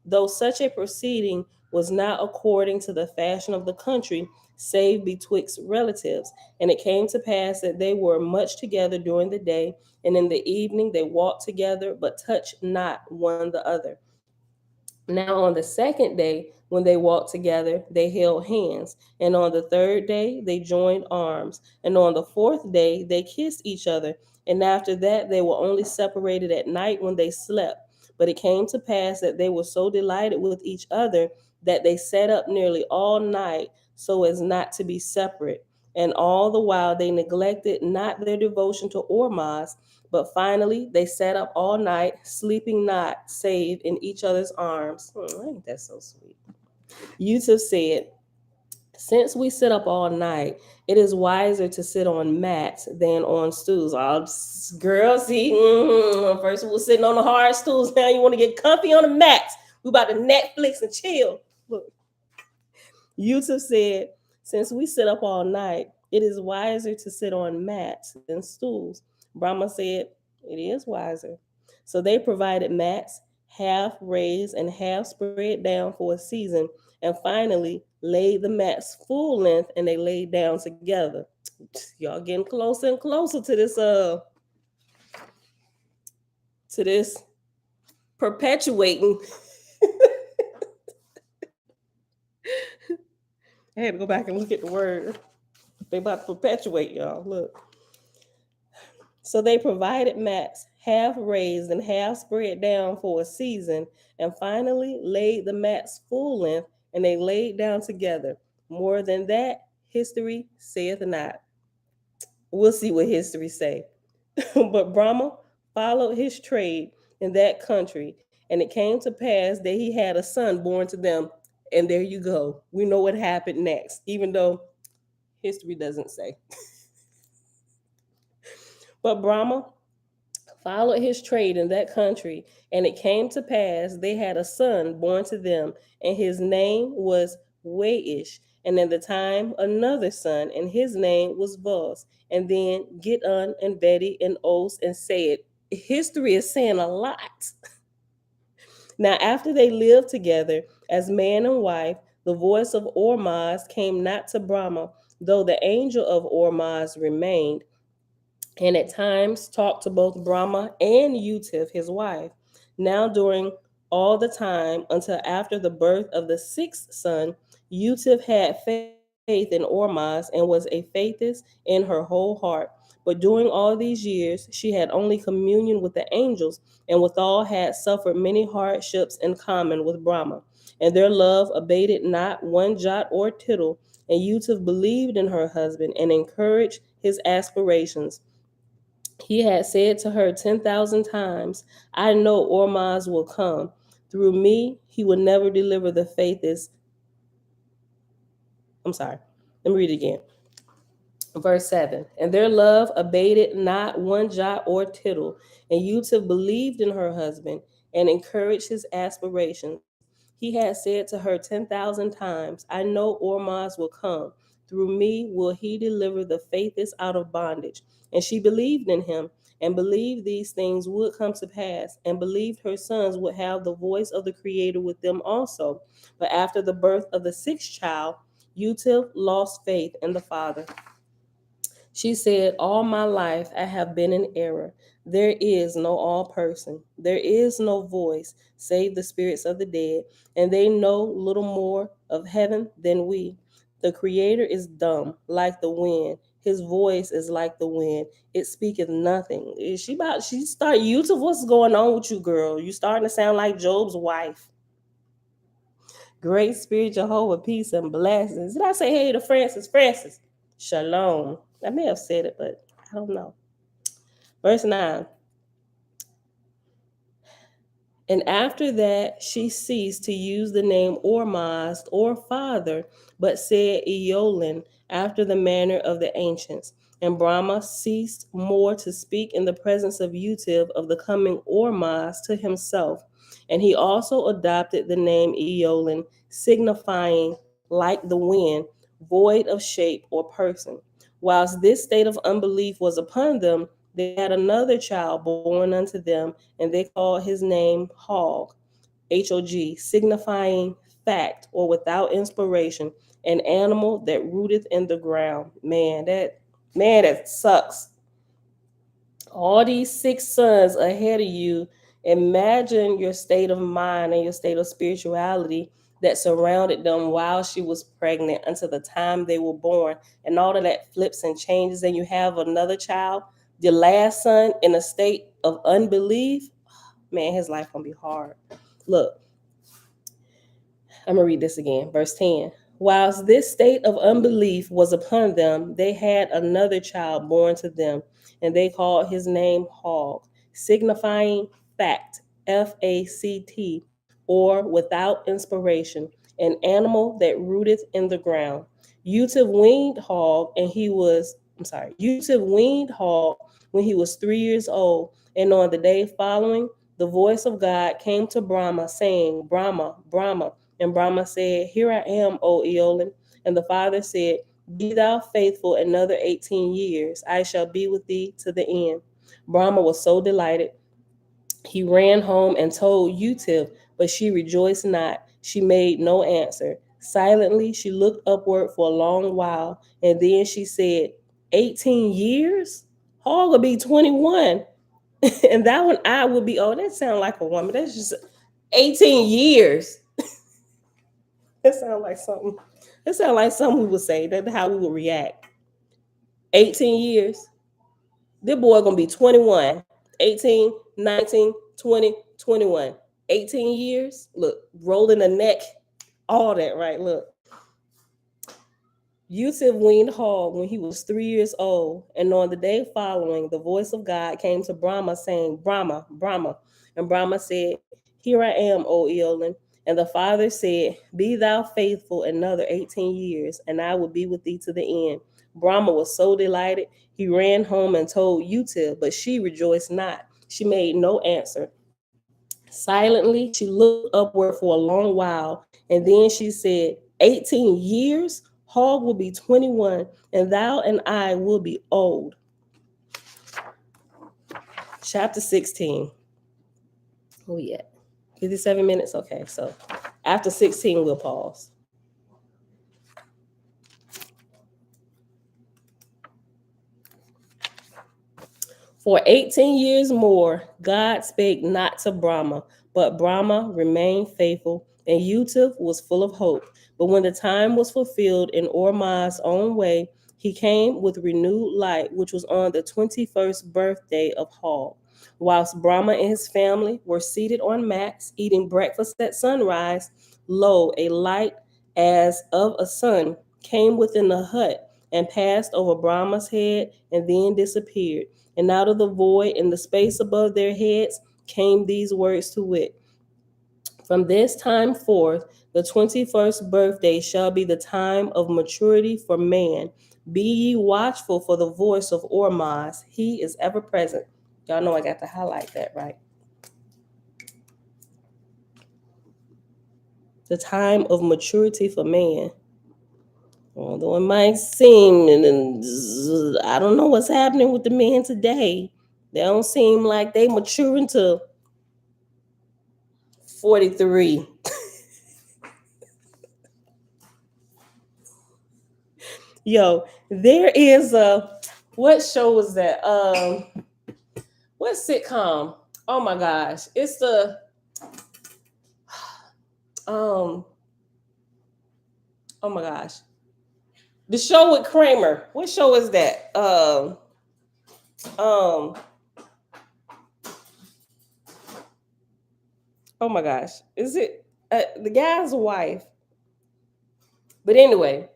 though such a proceeding was not according to the fashion of the country, save betwixt relatives. And it came to pass that they were much together during the day, and in the evening they walked together, but touched not one the other. Now, on the second day, when they walked together, they held hands. And on the third day, they joined arms. And on the fourth day, they kissed each other. And after that, they were only separated at night when they slept. But it came to pass that they were so delighted with each other that they sat up nearly all night so as not to be separate. And all the while they neglected not their devotion to Ormaz, But finally, they sat up all night, sleeping not, save in each other's arms. Ain't that so sweet? Yusuf said, since we sit up all night, it is wiser to sit on mats than on stools. Oh, girl, see, first we were sitting on the hard stools. Now you want to get comfy on the mats. We about to Netflix and chill. Look, Yusuf said, since we sit up all night, it is wiser to sit on mats than stools. Brahma said, it is wiser. So they provided mats, half raised and half spread down for a season, and finally laid the mats full length and they laid down together. Y'all getting closer and closer to this perpetuating. I had to go back and look at the word. They about to perpetuate, y'all. Look. So they provided mats, half raised and half spread down for a season, and finally laid the mats full length, and they laid down together. More than that, history saith not. We'll see what history say. But Brahma followed his trade in that country, and it came to pass that he had a son born to them. And there you go. We know what happened next, even though history doesn't say. But Brahma followed his trade in that country, and it came to pass they had a son born to them, and his name was Weish. And in the time another son, and his name was Buz. And then Gideon and Betty and Os and said, history is saying a lot. Now after they lived together as man and wife, the voice of Ormaz came not to Brahma, though the angel of Ormaz remained, and at times talked to both Brahma and Utif, his wife. Now, during all the time until after the birth of the sixth son, Utif had faith in Ormaz and was a faithist in her whole heart. But during all these years, she had only communion with the angels, and withal had suffered many hardships in common with Brahma. And their love abated not one jot or tittle, and Utif believed in her husband and encouraged his aspirations. He had said to her 10,000 times, I know Ormaz will come. Through me, he will never deliver the faithists. I'm sorry. Let me read it again. Verse 7. And their love abated not one jot or tittle, and Uta believed in her husband and encouraged his aspirations. He had said to her 10,000 times, I know Ormaz will come. Through me will he deliver the faithists out of bondage. And she believed in him and believed these things would come to pass, and believed her sons would have the voice of the Creator with them also. But after the birth of the sixth child, Util lost faith in the father. She said, all my life I have been in error. There is no all person. There is no voice, save the spirits of the dead, and they know little more of heaven than we. The Creator is dumb, like the wind. His voice is like the wind. It speaketh nothing. She start YouTube. What's going on with you, girl? You starting to sound like Job's wife. Great Spirit, Jehovah, peace and blessings. Did I say hey to Francis? Francis, shalom. I may have said it, but I don't know. Verse 9. And after that, she ceased to use the name Ormazd or father, but said Eolin after the manner of the ancients. And Brahma ceased more to speak in the presence of Utiv of the coming Ormazd to himself. And he also adopted the name Eolin, signifying like the wind, void of shape or person. Whilst this state of unbelief was upon them, they had another child born unto them, and they called his name Hog, Hog, signifying fact or without inspiration, an animal that rooteth in the ground. Man, that sucks. All these six sons ahead of you. Imagine your state of mind and your state of spirituality that surrounded them while she was pregnant until the time they were born, and all of that flips and changes, and you have another child, the last son, in a state of unbelief. Man, his life gonna be hard. Look, I'm gonna read this again. Verse 10. Whilst this state of unbelief was upon them, they had another child born to them, and they called his name Hog, signifying fact, FACT, or without inspiration, an animal that rooteth in the ground. Yutiv weaned Hog, and he was, Yutiv weaned Hog when he was 3 years old, and on the day following, the voice of God came to Brahma, saying, Brahma, Brahma. And Brahma said, Here I am, O Eolin. And the father said, Be thou faithful another 18 years. I shall be with thee to the end. Brahma was so delighted. He ran home and told Utiv, but she rejoiced not. She made no answer. Silently, she looked upward for a long while, and then she said, 18 years? Hog will be 21. And that one I would be, oh, that sounds like a woman. That's just 18 years. That sounds like something. That sounds like something we would say. That's how we would react. 18 years. This boy gonna be 21. 18, 19, 20, 21. 18 years. Look, rolling the neck, all that, right? Look. Yusuf weaned Hog when he was 3 years old, and on the day following, the voice of God came to Brahma, saying, Brahma, Brahma. And Brahma said, Here I am, O Eolin. And the father said, Be thou faithful another 18 years, and I will be with thee to the end. Brahma was so delighted, he ran home and told Util, but she rejoiced not. She made no answer. Silently, she looked upward for a long while, and then she said, 18 years? Hog will be 21, and thou and I will be old. Chapter 16. Oh, yeah. 57 minutes? Okay, so after 16, we'll pause. For 18 years more, God spake not to Brahma, but Brahma remained faithful, and Utiv was full of hope. But when the time was fulfilled in Orma's own way, he came with renewed light, which was on the 21st birthday of Hog. Whilst Brahma and his family were seated on mats, eating breakfast at sunrise, lo, a light as of a sun came within the hut and passed over Brahma's head and then disappeared. And out of the void in the space above their heads came these words to wit, From this time forth, the 21st birthday shall be the time of maturity for man. Be ye watchful for the voice of Ormaz. He is ever present. Y'all know I got to highlight that, right? The time of maturity for man. Although it might seem, and I don't know what's happening with the men today. They don't seem like they mature until 43. Yo, there is what show was that? What sitcom? Oh my gosh. It's the oh my gosh. The show with Kramer. What show is that? Um oh my gosh. Is it the guy's wife? But anyway,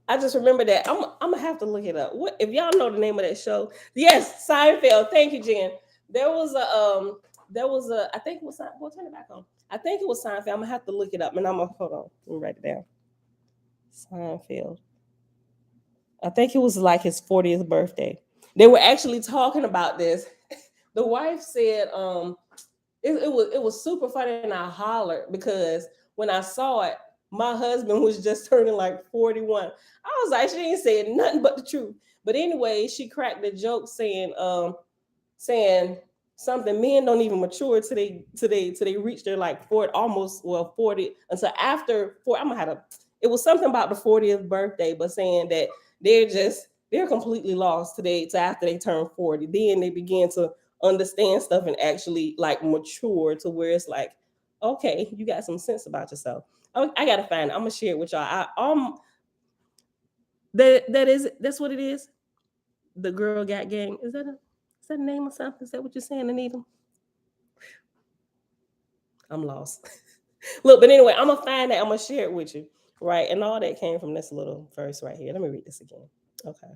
I just remember that. I'm gonna have to look it up. What if y'all know the name of that show? Yes, Seinfeld. Thank you, Jen. There was a I think it was We'll turn it back on. I think it was Seinfeld. I'm gonna have to look it up, and I'm gonna hold on. Let me write it down. Seinfeld. I think it was like his 40th birthday. They were actually talking about this. The wife said, it was super funny, and I hollered because when I saw it, my husband was just turning like 41. I was like, she ain't saying nothing but the truth. But anyway, she cracked the joke saying something. Men don't even mature till they reach their like 40, almost 40 until after 4. I'm gonna have to. It was something about the 40th birthday, but saying that they're completely lost today to after they turn 40. Then they begin to understand stuff and actually like mature to where it's like, okay, you got some sense about yourself. I gotta find it. I'm gonna share it with y'all. That's what it is. The Girl Got Gang. Is that a name or something? Is that what you're saying, Anita? I'm lost. Look, but anyway, I'm gonna find that. I'm gonna share it with you right? And all that came from this little verse right here. Let me read this again. Okay.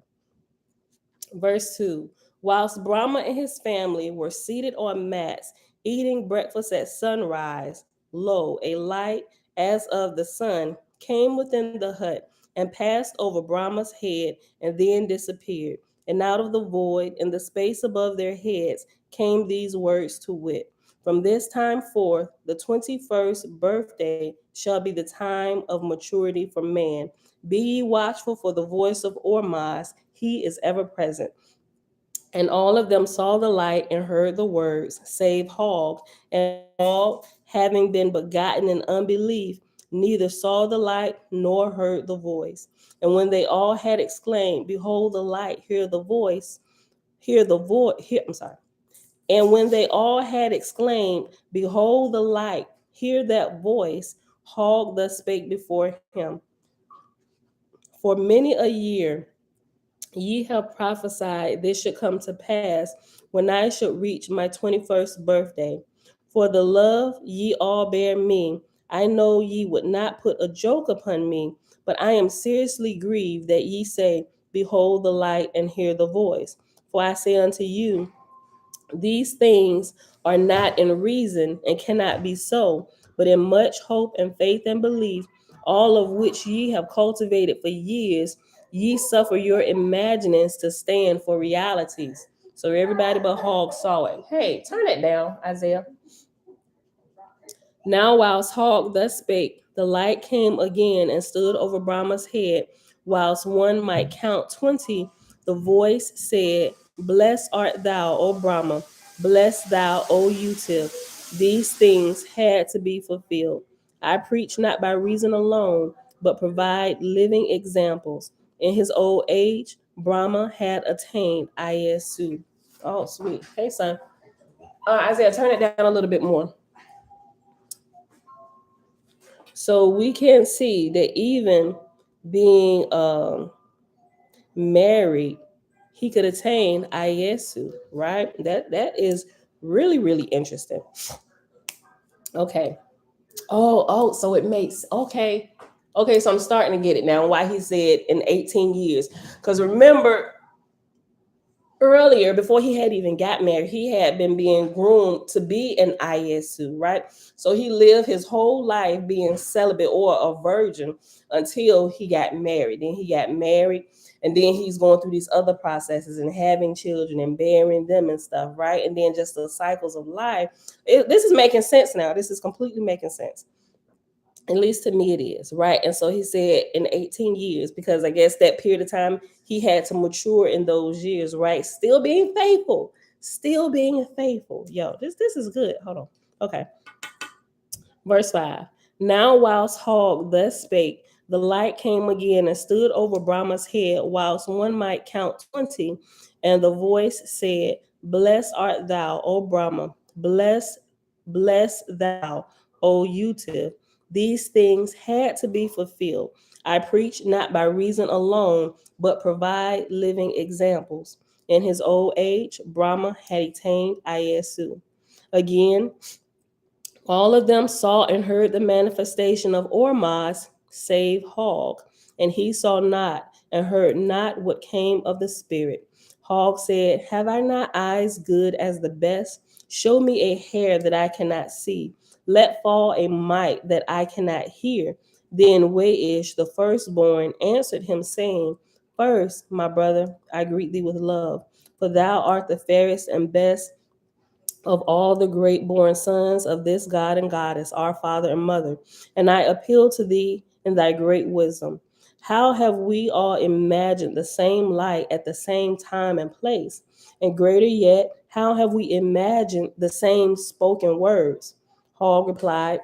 Verse 2. Whilst Brahma and his family were seated on mats, eating breakfast at sunrise, lo, a light as of the sun came within the hut and passed over Brahma's head and then disappeared. And out of the void, in the space above their heads, came these words to wit: From this time forth, the 21st birthday shall be the time of maturity for man. Be ye watchful, for the voice of Ormaz, he is ever present. And all of them saw the light and heard the words, save Hog. And Hog, having been begotten in unbelief, neither saw the light nor heard the voice. And when they all had exclaimed, Behold the light, hear the voice, hear, I'm sorry. And when they all had exclaimed, Behold the light, hear that voice, Hog thus spake before him. For many a year ye have prophesied this should come to pass when I should reach my 21st birthday. For the love ye all bear me, I know ye would not put a joke upon me, but I am seriously grieved that ye say, Behold the light and hear the voice. For I say unto you, these things are not in reason and cannot be so, but in much hope and faith and belief, all of which ye have cultivated for years, ye suffer your imaginings to stand for realities. So everybody but Hog saw it. Hey, turn it down, Isaiah. Now, whilst Hog thus spake, the light came again and stood over Brahma's head, whilst one might count 20. The voice said, Blessed art thou, O Brahma, blessed thou, O Utiv. These things had to be fulfilled. I preach not by reason alone, but provide living examples. In his old age, Brahma had attained Iasu. Oh, sweet. Hey, son. Isaiah, turn it down a little bit more. So we can see that even being married, he could attain Iesu, right? That is really, really interesting. Okay. So it makes okay. Okay, so I'm starting to get it now why he said in 18 years. Because remember, earlier, before he had even got married, he had been being groomed to be an Iesu, right? So he lived his whole life being celibate or a virgin until he got married. Then he got married, and then he's going through these other processes and having children and bearing them and stuff, right? And then just the cycles of life. This is making sense now. This is completely making sense. At least to me it is, right? And so he said in 18 years, because I guess that period of time he had to mature in those years, right? Still being faithful. Still being faithful. Yo, this is good. Hold on. Okay. Verse 5. Now whilst Hog thus spake, the light came again and stood over Brahma's head, whilst one might count 20. And the voice said, Blessed art thou, O Brahma, bless thou, O Utiv. These things had to be fulfilled. I preach not by reason alone, but provide living examples. In his old age, Brahma had attained Iesu. Again, all of them saw and heard the manifestation of Ormaz, save Hog, and he saw not and heard not what came of the Spirit. Hog said, Have I not eyes good as the best? Show me a hair that I cannot see. Let fall a might that I cannot hear. Then Weish, the firstborn, answered him, saying, First, my brother, I greet thee with love, for thou art the fairest and best of all the great born sons of this God and Goddess, our Father and Mother, and I appeal to thee in thy great wisdom. How have we all imagined the same light at the same time and place? And greater yet, how have we imagined the same spoken words? Hall replied,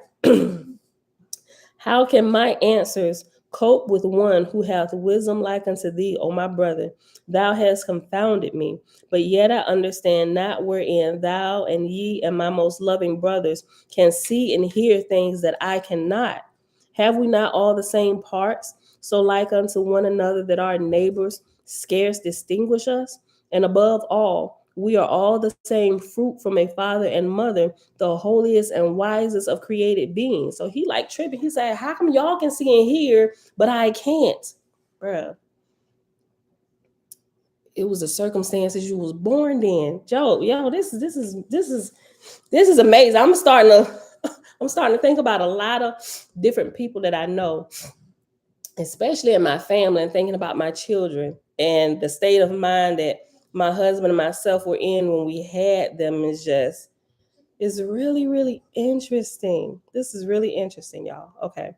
How can my answers cope with one who hath wisdom like unto thee, O my brother? Thou hast confounded me, but yet I understand not wherein thou and ye and my most loving brothers can see and hear things that I cannot. Have we not all the same parts, so like unto one another that our neighbors scarce distinguish us? And above all, We are all the same fruit from a father and mother, the holiest and wisest of created beings. So he like tripping. He said, how come y'all can see and hear, but I can't? Bruh. It was the circumstances you was born in. Yo, this is amazing. I'm starting to think about a lot of different people that I know, especially in my family, and thinking about my children and the state of mind that my husband and myself were in when we had them is really, really interesting. This is really interesting, y'all. Okay.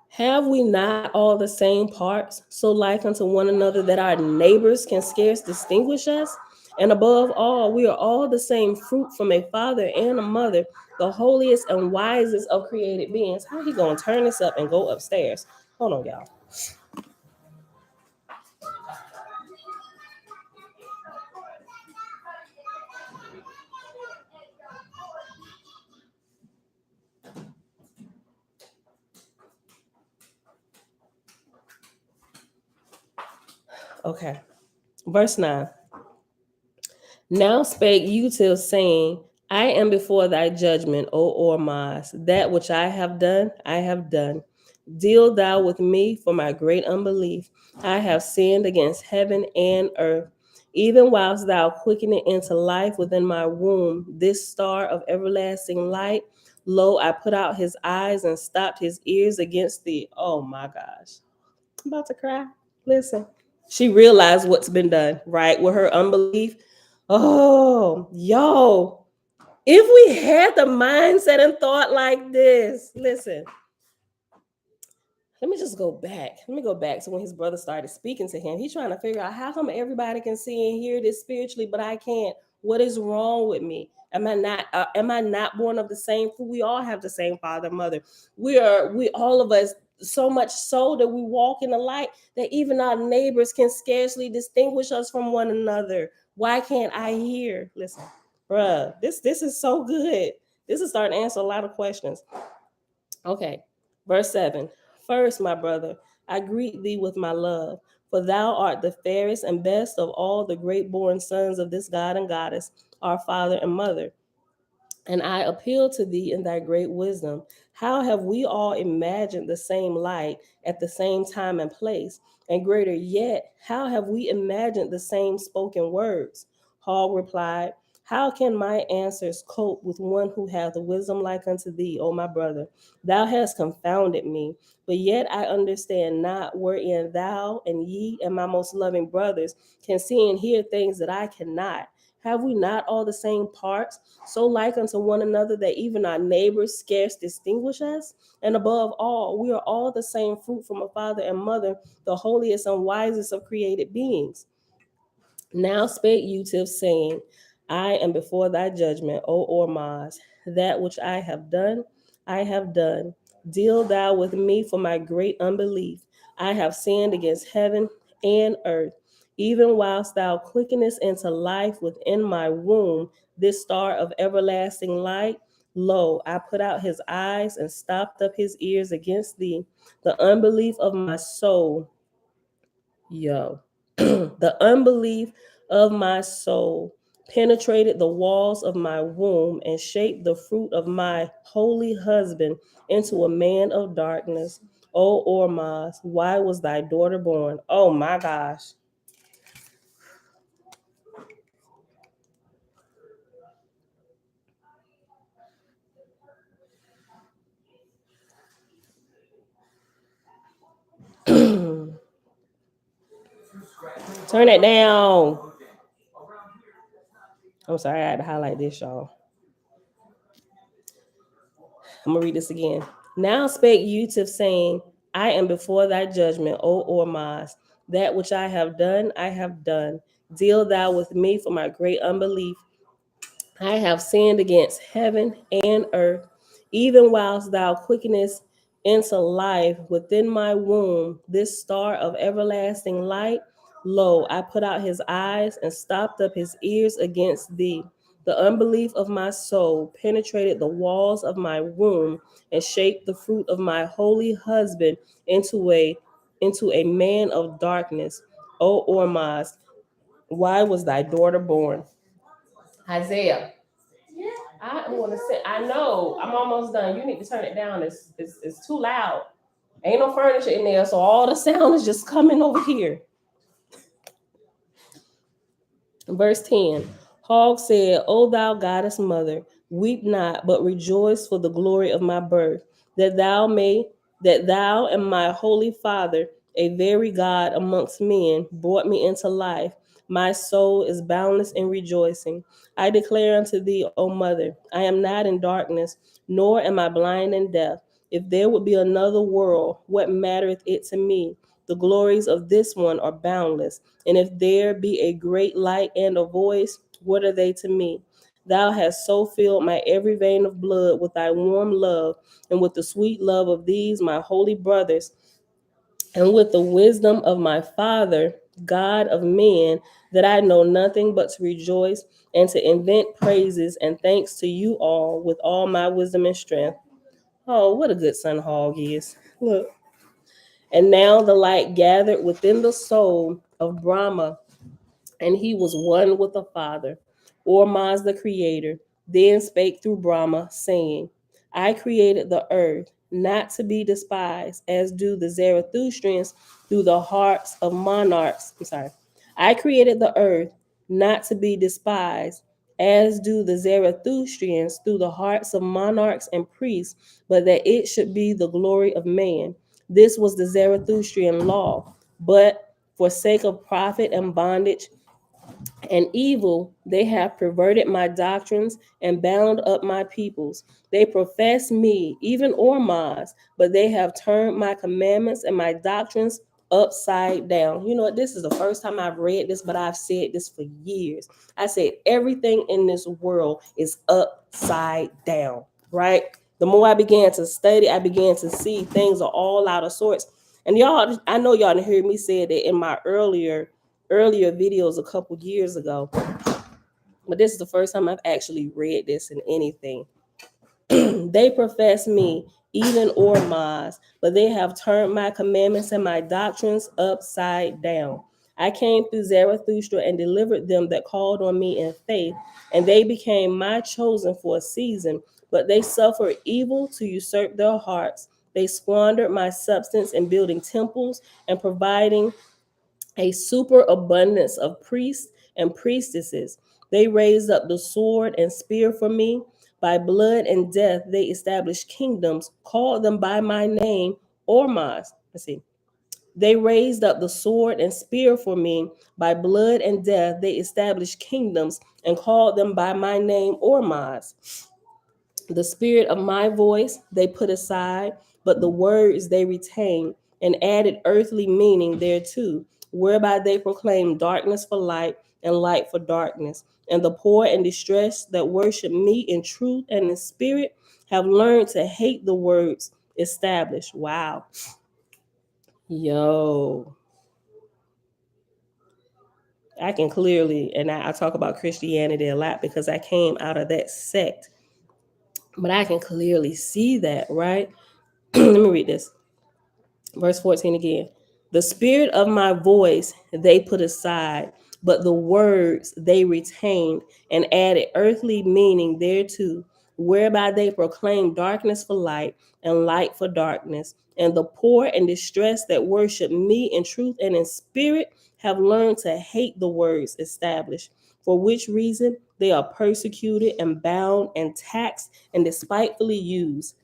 Have we not all the same parts, so like unto one another that our neighbors can scarce distinguish us? And above all, we are all the same fruit from a father and a mother, the holiest and wisest of created beings. How he gonna turn this up and go upstairs? Hold on, y'all. Okay. Verse 9. Now spake Util, saying, I am before thy judgment, O Ormas. That which I have done, I have done. Deal thou with me for my great unbelief. I have sinned against heaven and earth. Even whilst thou quickenest into life within my womb, this star of everlasting light, lo, I put out his eyes and stopped his ears against thee. Oh my gosh. I'm about to cry. Listen. She realized what's been done, right? With her unbelief. Oh, yo. If we had the mindset and thought like this, listen, let me just go back. Let me go back to when his brother started speaking to him. He's trying to figure out how come everybody can see and hear this spiritually, but I can't. What is wrong with me? Am I not born of the same food? We all have the same father and mother. We all of us so much so that we walk in the light that even our neighbors can scarcely distinguish us from one another. Why can't I hear? Listen, bruh, this is so good. This is starting to answer a lot of questions. Okay, verse 7. First, my brother, I greet thee with my love, for thou art the fairest and best of all the great born sons of this God and Goddess, our father and mother. And I appeal to thee in thy great wisdom. How have we all imagined the same light at the same time and place? And greater yet, how have we imagined the same spoken words? Hall replied, how can my answers cope with one who hath wisdom like unto thee, O my brother? Thou hast confounded me, but yet I understand not wherein thou and ye and my most loving brothers can see and hear things that I cannot. Have we not all the same parts, so like unto one another that even our neighbors scarce distinguish us? And above all, we are all the same fruit from a father and mother, the holiest and wisest of created beings. Now spake Utif, saying, I am before thy judgment, O Ormaz. That which I have done, I have done. Deal thou with me for my great unbelief. I have sinned against heaven and earth. Even whilst thou quickenest into life within my womb, this star of everlasting light, lo, I put out his eyes and stopped up his ears against thee. The unbelief of my soul, yo, the unbelief of my soul penetrated the walls of my womb and shaped the fruit of my holy husband into a man of darkness. O Ormaz, why was thy daughter born? Oh my gosh. Turn it down. I'm sorry, I had to highlight this, y'all. I'm gonna read this again. Now spake Utif, saying, I am before thy judgment, O Ormaz. That which I have done, I have done. Deal thou with me for my great unbelief. I have sinned against heaven and earth, even whilst thou quickenest into life within my womb, this star of everlasting light. Lo, I put out his eyes and stopped up his ears against thee. The unbelief of my soul penetrated the walls of my womb and shaped the fruit of my holy husband into a man of darkness. O Ormaz, Why was thy daughter born? Isaiah. I am gonna sit. I know. I'm almost done. You need to turn it down. It's too loud. Ain't no furniture in there, so all the sound is just coming over here. Verse 10. Hog said, O thou goddess mother, weep not, but rejoice for the glory of my birth, that thou and my holy father, a very God amongst men, brought me into life. My soul is boundless in rejoicing. I declare unto thee, O mother, I am not in darkness, nor am I blind and deaf. If there would be another world, what mattereth it to me? The glories of this one are boundless. And if there be a great light and a voice, what are they to me? Thou hast so filled my every vein of blood with thy warm love, and with the sweet love of these my holy brothers, and with the wisdom of my Father, God of men, that I know nothing but to rejoice and to invent praises and thanks to you all with all my wisdom and strength. Oh, what a good son Hog is. Look. And now the light gathered within the soul of Brahma, and he was one with the Father. Ormaz the Creator then spake through Brahma, saying, I created the earth, not to be despised, as do the Zarathustrians through the hearts of monarchs. I created the earth, not to be despised, as do the Zarathustrians through the hearts of monarchs and priests, but that it should be the glory of man. This was the Zarathustrian law. But for sake of profit and bondage, and evil, they have perverted my doctrines and bound up my peoples. They profess me, even Ormaz, but they have turned my commandments and my doctrines upside down. You know what? This is the first time I've read this, but I've said this for years. I said everything in this world is upside down, right? The more I began to study, I began to see things are all out of sorts. And y'all, I know y'all didn't hear me say that in my earlier videos a couple years ago, but this is the first time I've actually read this in anything. They profess me, even Ormaz, but they have turned my commandments and my doctrines upside down. I came through Zarathustra and delivered them that called on me in faith, and they became my chosen for a season, but they suffered evil to usurp their hearts. They squandered my substance in building temples and providing a superabundance of priests and priestesses. They raised up the sword and spear for me. By blood and death, they established kingdoms, called them by my name, Ormaz. Let's see. They raised up the sword and spear for me. By blood and death, they established kingdoms and called them by my name, Ormaz. The spirit of my voice they put aside, but the words they retained, and added earthly meaning thereto, whereby they proclaim darkness for light and light for darkness. And the poor and distressed that worship me in truth and in spirit have learned to hate the words established. Wow. Yo. I can clearly, and I talk about Christianity a lot because I came out of that sect, but I can clearly see that, right? Let me read this. Verse 14 again. The spirit of my voice they put aside, but the words they retained and added earthly meaning thereto, whereby they proclaim darkness for light and light for darkness. And the poor and distressed that worship me in truth and in spirit have learned to hate the words established, for which reason they are persecuted and bound and taxed and despitefully used.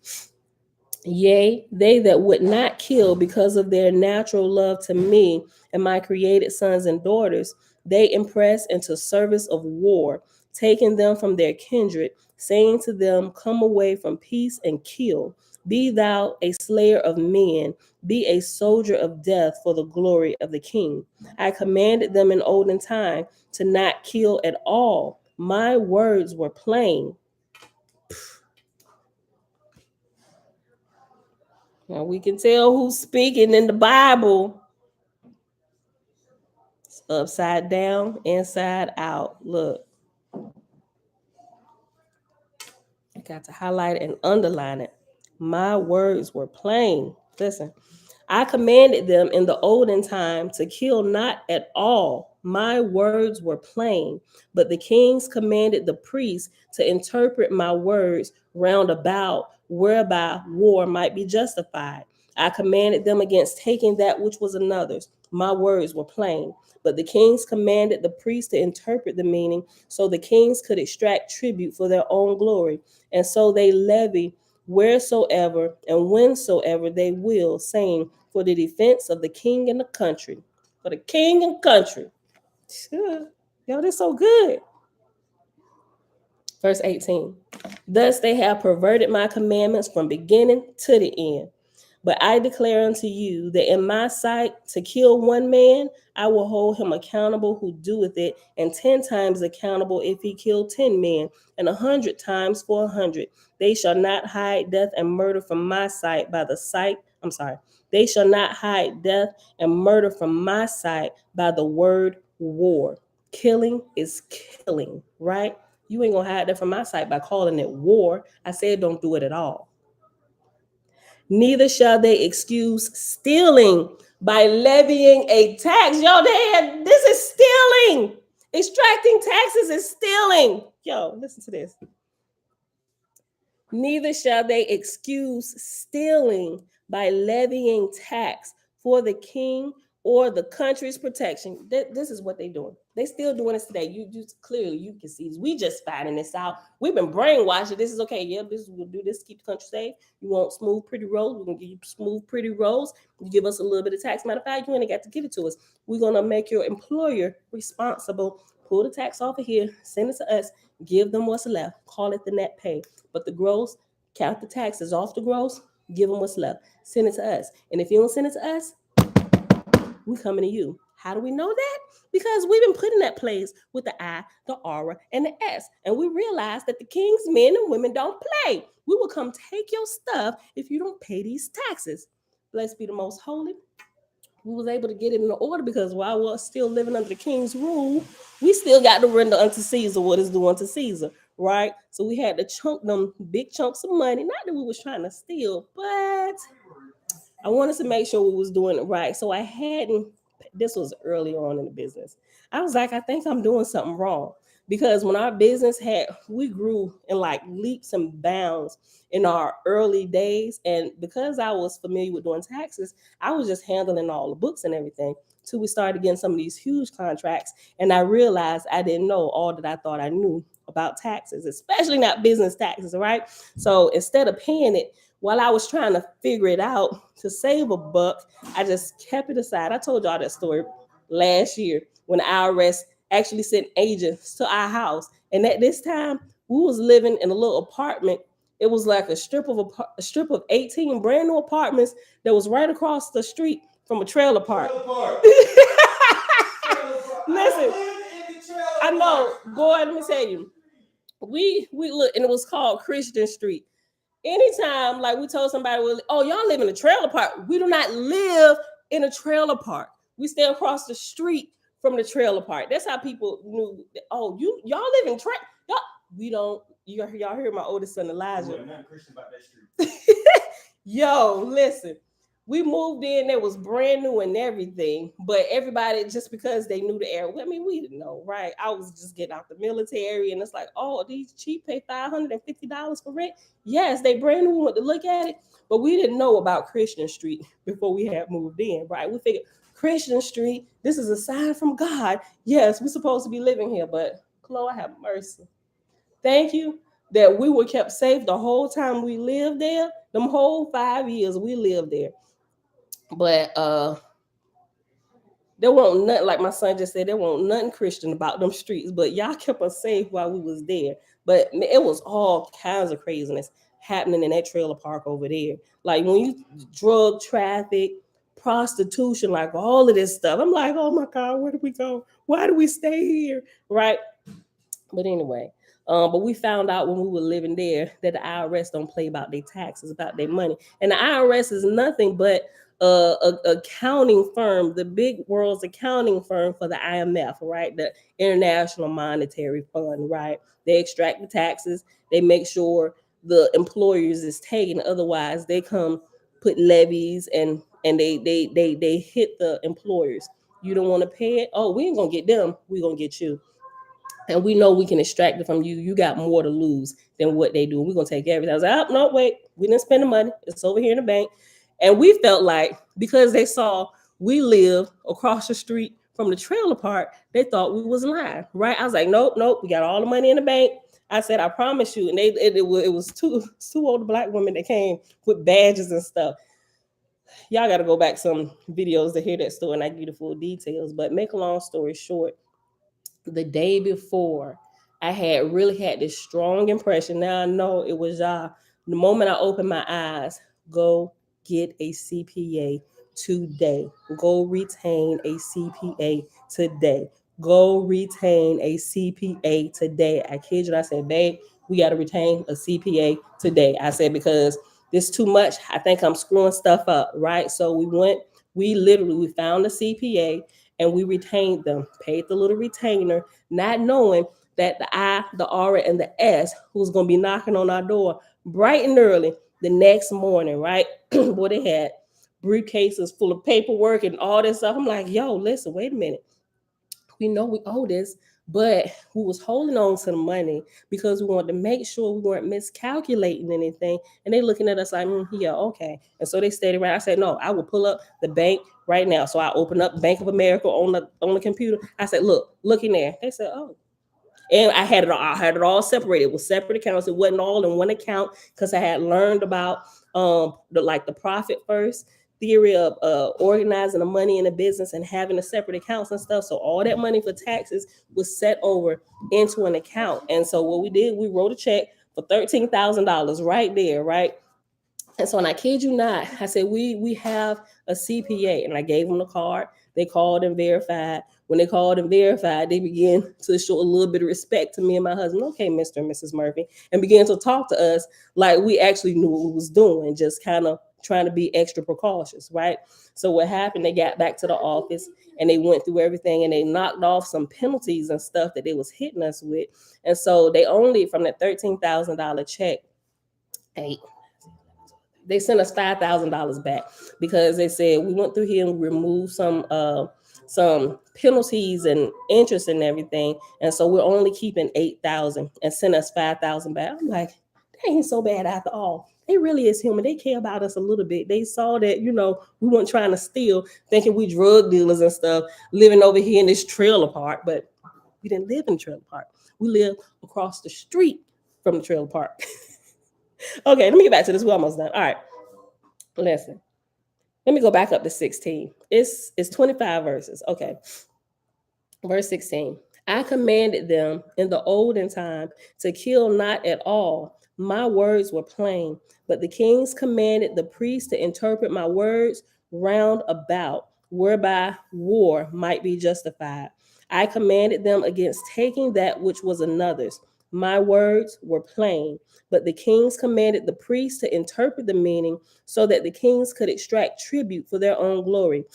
Yea, they that would not kill because of their natural love to me and my created sons and daughters, they impress into service of war, taking them from their kindred, saying to them, come away from peace and kill. Be thou a slayer of men, be a soldier of death for the glory of the king. I commanded them in olden time to not kill at all. My words were plain. Now we can tell who's speaking in the Bible. It's upside down, inside out. Look, I got to highlight and underline it. My words were plain. Listen, I commanded them in the olden time to kill not at all. My words were plain, but the kings commanded the priests to interpret my words round about, whereby war might be justified. I commanded them against taking that which was another's. My words were plain, but the kings commanded the priests to interpret the meaning so the kings could extract tribute for their own glory. And so they levy wheresoever and whensoever they will, saying, for the defense of the king and the country. For the king and country. Yo, this so good. Verse 18. Thus they have perverted my commandments from beginning to the end. But I declare unto you that in my sight, to kill one man, I will hold him accountable who doeth it, and 10 times accountable if he kill 10 men, and 100 times for 100. They shall not hide death and murder from my sight by the sight. I'm sorry. They shall not hide death and murder from my sight by the word war. Killing is killing, right? You ain't gonna hide that from my sight by calling it war. I said don't do it at all. Neither shall they excuse stealing by levying a tax. Yo, this is stealing. Extracting taxes is stealing. Yo, listen to this. Neither shall they excuse stealing by levying tax for the king or the country's protection. This is what they're doing. They still doing this today. You clearly you can see. We just finding this out. We've been brainwashed. This is okay. Yeah, we'll do this to keep the country safe. You want smooth, pretty roads? We're gonna give you smooth, pretty roads. You give us a little bit of tax. Matter of fact, you ain't got to give it to us. We're gonna make your employer responsible. Pull the tax off of here, send it to us, give them what's left. Call it the net pay. But the gross, count the taxes off the gross, give them what's left. Send it to us. And if you don't send it to us, we coming to you. How do we know that? Because we've been put in that place with the I, the aura, and the S. And we realize that the king's men and women don't play. We will come take your stuff if you don't pay these taxes. Blessed be the most holy. We was able to get it in order because while we're still living under the king's rule, we still got to render unto Caesar what is due unto Caesar, right? So we had to chunk them big chunks of money. Not that we was trying to steal, but I wanted to make sure we was doing it right. So I hadn't, this was early on in the business. I was like, I think I'm doing something wrong. Because when our business we grew in like leaps and bounds in our early days. And because I was familiar with doing taxes, I was just handling all the books and everything till we started getting some of these huge contracts. And I realized I didn't know all that I thought I knew about taxes, especially not business taxes, right? So instead of paying it, while I was trying to figure it out to save a buck, I just kept it aside. I told y'all that story last year when the IRS actually sent agents to our house. And at this time, we was living in a little apartment. It was like a strip of 18 brand new apartments that was right across the street from a trailer park. Listen, I know, boy, let me tell you. We look, and it was called Christian Street. Anytime, like we told somebody, oh, y'all live in a trailer park. We do not live in a trailer park. We stay across the street from the trailer park. That's how people knew. Oh, y'all live in trailer. We don't. Y'all hear my oldest son Elijah? Nothing Christian about that street. Yo, listen. We moved in, that was brand new and everything, but everybody, just because they knew the area, I mean, we didn't know, right? I was just getting out the military, and it's like, oh, these cheap pay $550 for rent. Yes, they brand new, we went to look at it, but we didn't know about Christian Street before we had moved in, right? We figured, Christian Street, this is a sign from God. Yes, we're supposed to be living here, but Lord have mercy. Thank you that we were kept safe the whole time we lived there. Them whole 5 years we lived there. But there won't nothing, like my son just said, there won't nothing Christian about them streets. But y'all kept us safe while we was there. But it was all kinds of craziness happening in that trailer park over there. Like when you drug traffic, prostitution, like all of this stuff. I'm like, oh my God, where do we go? Why do we stay here? Right. But anyway, but we found out when we were living there that the IRS don't play about their taxes, about their money. And the IRS is nothing but a accounting firm, the big world's accounting firm for the IMF, right? The International Monetary Fund, right? They extract the taxes. They make sure the employers is taken. Otherwise, they come put levies and they hit the employers. You don't want to pay it. Oh, we ain't gonna get them. We gonna get you. And we know we can extract it from you. You got more to lose than what they do. We're gonna take everything. I was like, oh no, wait, we didn't spend the money. It's over here in the bank. And we felt like because they saw we lived across the street from the trailer park, they thought we was lying, right? I was like, nope, nope, we got all the money in the bank. I said, I promise you. And it was two older black women that came with badges and stuff. Y'all got to go back some videos to hear that story and I give you the full details. But make a long story short, the day before, I had really had this strong impression. Now I know it was y'all. The moment I opened my eyes, go get a CPA today. Go retain a CPA today. Go retain a CPA today. I kid you, I said, babe, we got to retain a CPA today. I said, because this too much. I think I'm screwing stuff up, right? So we found a CPA and we retained them, paid the little retainer, not knowing that the I, the R, and the S who was gonna be knocking on our door bright and early the next morning, right? Boy, they had briefcases full of paperwork and all this stuff. I'm like, yo, listen, wait a minute. We know we owe this, but we was holding on to the money because we wanted to make sure we weren't miscalculating anything. And they looking at us like, yeah, okay. And so they stayed around. I said, no, I will pull up the bank right now. So I opened up Bank of America on the computer. I said, look in there. They said, oh. And I had it all separated with separate accounts. It wasn't all in one account because I had learned about the profit first theory of organizing the money in a business and having the separate accounts and stuff. So all that money for taxes was set over into an account. And so what we did, we wrote a check for $13,000 right there, right? And so, and I kid you not, I said, we have a CPA, and I gave them the card. They called and verified. When they called and verified, they began to show a little bit of respect to me and my husband. Okay, Mr. and Mrs. Murphy, and began to talk to us like we actually knew what we was doing, just kind of trying to be extra precautious, right? So what happened, they got back to the office and they went through everything and they knocked off some penalties and stuff that they was hitting us with. And so they only, from that $13,000 check, they sent us $5,000 back because they said we went through here and removed some penalties and interest and everything, and so we're only keeping 8,000 and sent us 5,000 back. I'm like, that ain't so bad after all. They really is human. They care about us a little bit. They saw that, we weren't trying to steal, thinking we drug dealers and stuff, living over here in this trailer park, but we didn't live in the trailer park. We live across the street from the trailer park. Okay, let me get back to this. We're almost done. All right. Listen. Let me go back up to 16. It's 25 verses. Okay. Verse 16. I commanded them in the olden time to kill not at all. My words were plain, but the kings commanded the priests to interpret my words round about, whereby war might be justified. I commanded them against taking that which was another's. My words were plain, but the kings commanded the priests to interpret the meaning so that the kings could extract tribute for their own glory.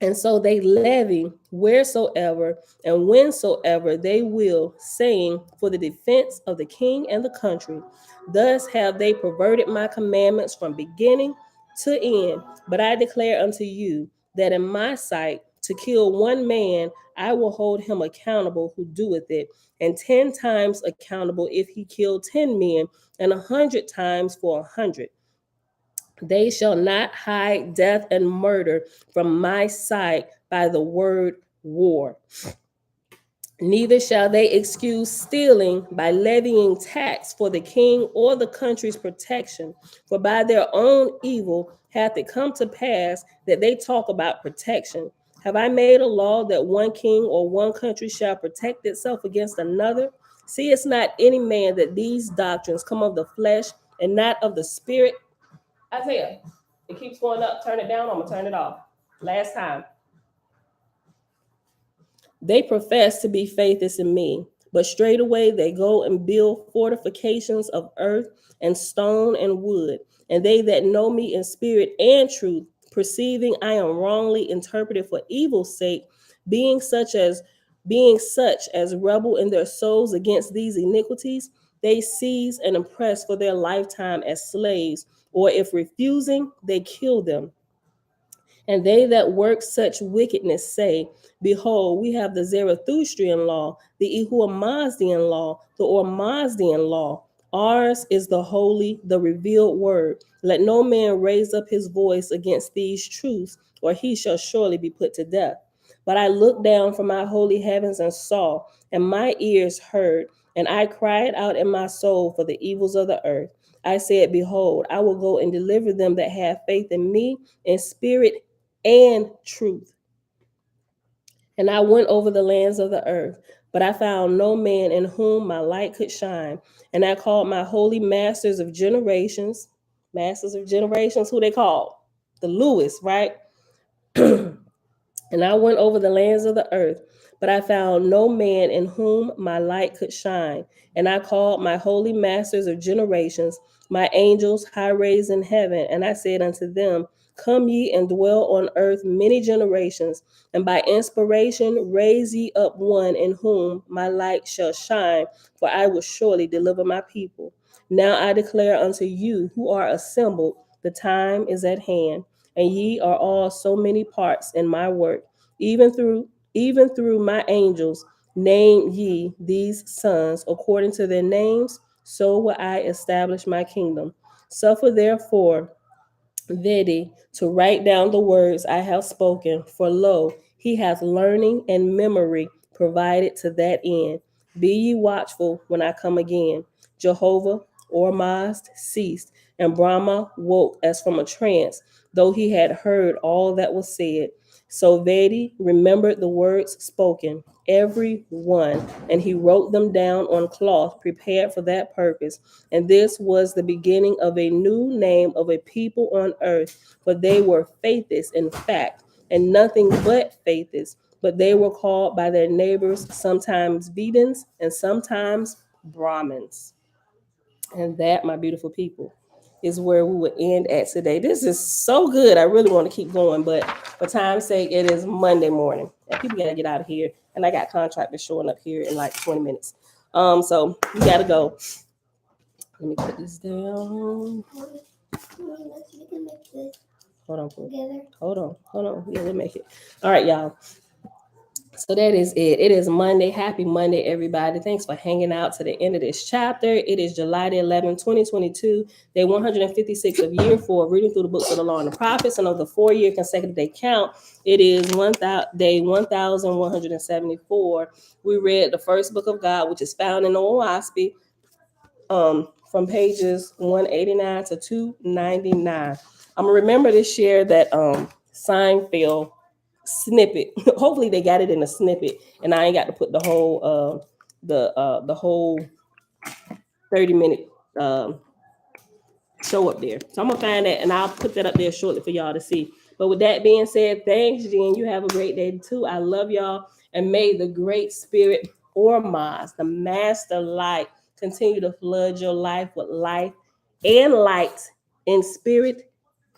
And so they levy wheresoever and whensoever they will, saying, for the defense of the king and the country. Thus have they perverted my commandments from beginning to end. But I declare unto you that in my sight, to kill one man, I will hold him accountable who doeth it, and 10 times accountable if he kill 10 men, and 100 times for 100. They shall not hide death and murder from my sight by the word war. Neither shall they excuse stealing by levying tax for the king or the country's protection. For by their own evil hath it come to pass that they talk about protection. Have I made a law that one king or one country shall protect itself against another? See, it's not any man that these doctrines come of the flesh and not of the spirit. Isaiah, it keeps going up. Turn it down. I'm going to turn it off. Last time. They profess to be Faithists in me, but straightway they go and build fortifications of earth and stone and wood. And they that know me in spirit and truth, perceiving I am wrongly interpreted for evil's sake, being such as rebel in their souls against these iniquities, they seize and oppress for their lifetime as slaves, or if refusing, they kill them. And they that work such wickedness say, behold, we have the Zarathustrian law, the Ehuamazdian law, the Ormazdian law. Ours is the holy, the revealed word. Let no man raise up his voice against these truths, or he shall surely be put to death. But I looked down from my holy heavens and saw, and my ears heard, and I cried out in my soul for the evils of the earth. I said, behold, I will go and deliver them that have faith in me in spirit and truth. And I went over the lands of the earth, but I found no man in whom my light could shine. And I called my holy masters of generations, who they called? The Lewis, right? And I went over the lands of the earth, but I found no man in whom my light could shine. And I called my holy masters of generations, my angels high raised in heaven, and I said unto them, come ye and dwell on earth many generations, and by inspiration raise ye up one in whom my light shall shine, for I will surely deliver my people. Now I declare unto you who are assembled, the time is at hand, and ye are all so many parts in my work, even through my angels. Name ye these sons according to their names, so will I establish my kingdom. Suffer therefore Vedi to write down the words I have spoken, for lo, he hath learning and memory provided to that end. Be ye watchful when I come again. Jehovah Ormazd ceased, and Brahma woke as from a trance, though he had heard all that was said. So Vedi remembered the words spoken, every one, and he wrote them down on cloth prepared for that purpose. And this was the beginning of a new name of a people on earth, for they were Faithists in fact, and nothing but Faithists. But they were called by their neighbors sometimes Vedans and sometimes Brahmins. And that, my beautiful people, is where we would end at today. This is so good. I really want to keep going, but for time's sake, it is Monday morning, and people gotta get out of here. And I got contractors showing up here in like 20 minutes. So we gotta go. Let me put this down. Hold on, hold on. Yeah, we'll make it. All right, y'all. So that is it. It is Monday. Happy Monday, everybody. Thanks for hanging out to the end of this chapter. It is July the 11th, 2022, day 156 of year 4, reading through the books of the law and the prophets. And of the 4-year consecutive day count, it is day 1174. We read the first book of God, which is found in the Oahspe, from pages 189 to 299. I'm gonna remember to share that Seinfeld snippet. Hopefully they got it in a snippet, and I ain't got to put the whole the whole 30-minute show up there. So I'm gonna find that, and I'll put that up there shortly for y'all to see. But with that being said, thanks, Jen. You have a great day too. I love y'all, and may the great spirit Ormaz, the master light, continue to flood your life with life and light in spirit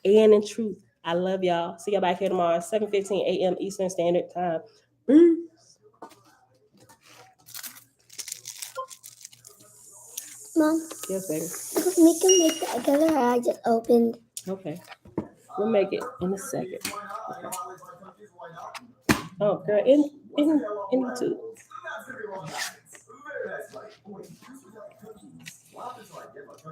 and in truth. I love y'all. See y'all back here tomorrow, 7:15 a.m. Eastern Standard Time. Mom? Yes, baby. We can make that together, or I just opened. Okay. We'll make it in a second. Okay. Oh, girl, in YouTube.